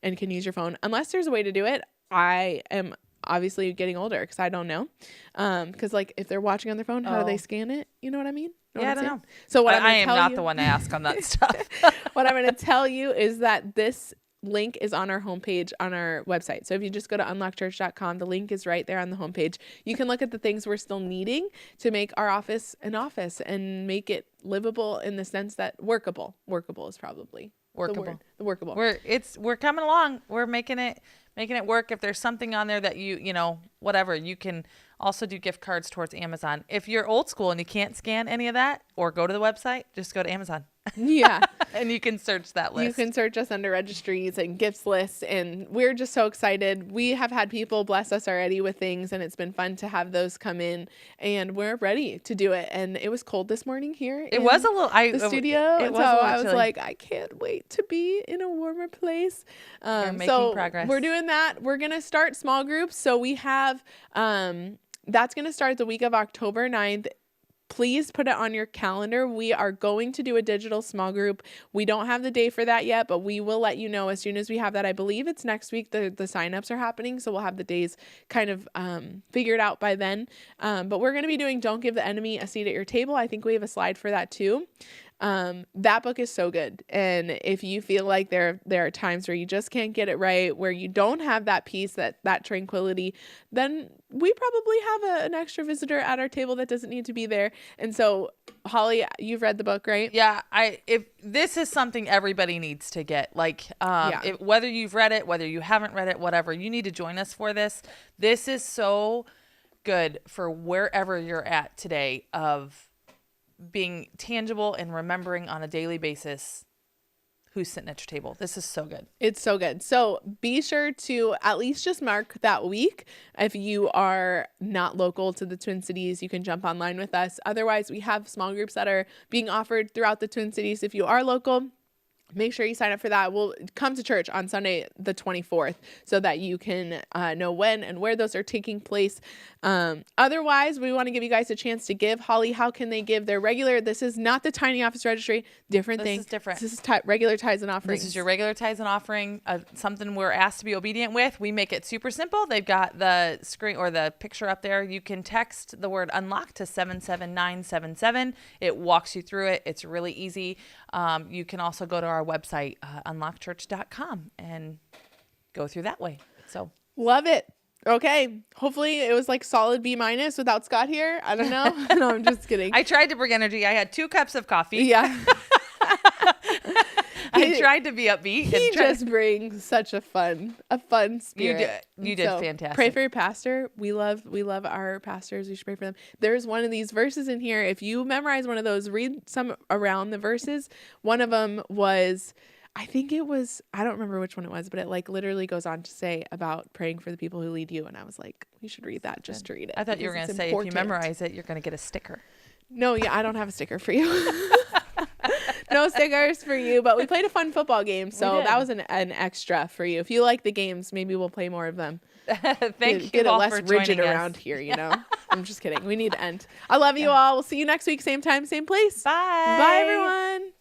and can use your phone. Unless there's a way to do it. I am obviously getting older because I don't know. Because like if they're watching on their phone, how do they scan it? You know what I mean? Yeah, I don't know. So what I am not the one to ask on that stuff. what I'm going to tell you is that this link is on our homepage on our website. So if you just go to unlockchurch.com, the link is right there on the homepage. You can look at the things we're still needing to make our office an office and make it livable in the sense that workable. Workable is probably Workable. the word. The workable. We're coming along. We're making it work. If there's something on there that you know, whatever, you can also do gift cards towards Amazon. If you're old school and you can't scan any of that or go to the website, just go to Amazon. Yeah. And you can search that list. You can search us under registries and gifts lists, and we're just so excited. We have had people bless us already with things, and it's been fun to have those come in, and we're ready to do it. And it was cold this morning here. It was a little. The studio. It And was so a little I was chilly. like, I can't wait to be in a warmer place. making So progress. we're doing that. We're gonna start small groups. So we have that's gonna start the week of October 9th. Please put it on your calendar. We are going to do a digital small group. We don't have the day for that yet, but we will let you know as soon as we have that. I believe it's next week the signups are happening, so we'll have the days kind of figured out by then. But we're going to be doing Don't Give the Enemy a Seat at Your Table. I think we have a slide for that too. That book is so good. And if you feel like there are times where you just can't get it right, where you don't have that peace, that tranquility, then we probably have an extra visitor at our table that doesn't need to be there. And so, Holly, you've read the book, right? Yeah, if this is something everybody needs to get, like whether you've read it, whether you haven't read it, whatever, you need to join us for this. This is so good for wherever you're at today of being tangible and remembering on a daily basis who's sitting at your table. This is so good. It's so good. So be sure to at least just mark that week. If you are not local to the Twin Cities, you can jump online with us. Otherwise, we have small groups that are being offered throughout the Twin Cities. If you are local, make sure you sign up for that. We'll come to church on Sunday, the 24th, so that you can know when and where those are taking place. Otherwise, we want to give you guys a chance to give. Holly, how can they give their regular? This is not the tiny office registry. Different thing. This is different. This is regular tithes and offerings. This is your regular tithes and offering, something we're asked to be obedient with. We make it super simple. They've got the screen or the picture up there. You can text the word unlock to 77977. It walks you through it. It's really easy. You can also go to our website, unlockchurch.com, and go through that way. So love it. Okay. Hopefully it was like solid B- without Scott here. I don't know. No, I'm just kidding. I tried to bring energy. I had 2 cups of coffee. Yeah. I tried to be upbeat. He just brings such a fun spirit. You did fantastic. Pray for your pastor. We love our pastors. We should pray for them. There's one of these verses in here. If you memorize one of those, read some around the verses. One of them was, I think it was, I don't remember which one it was, but it like literally goes on to say about praying for the people who lead you. And I was like, you should read that just to read it. I thought you were because going to it's say if you important. memorize it, you're going to get a sticker. No, yeah, I don't have a sticker for you. No stickers for you, but we played a fun football game. So did. that was an extra for you. If you like the games, maybe we'll play more of them. Thank you Get it all less for rigid joining us. around here, you know? I'm just kidding. We need to end. I love you all. We'll see you next week. Same time, same place. Bye. Bye, everyone.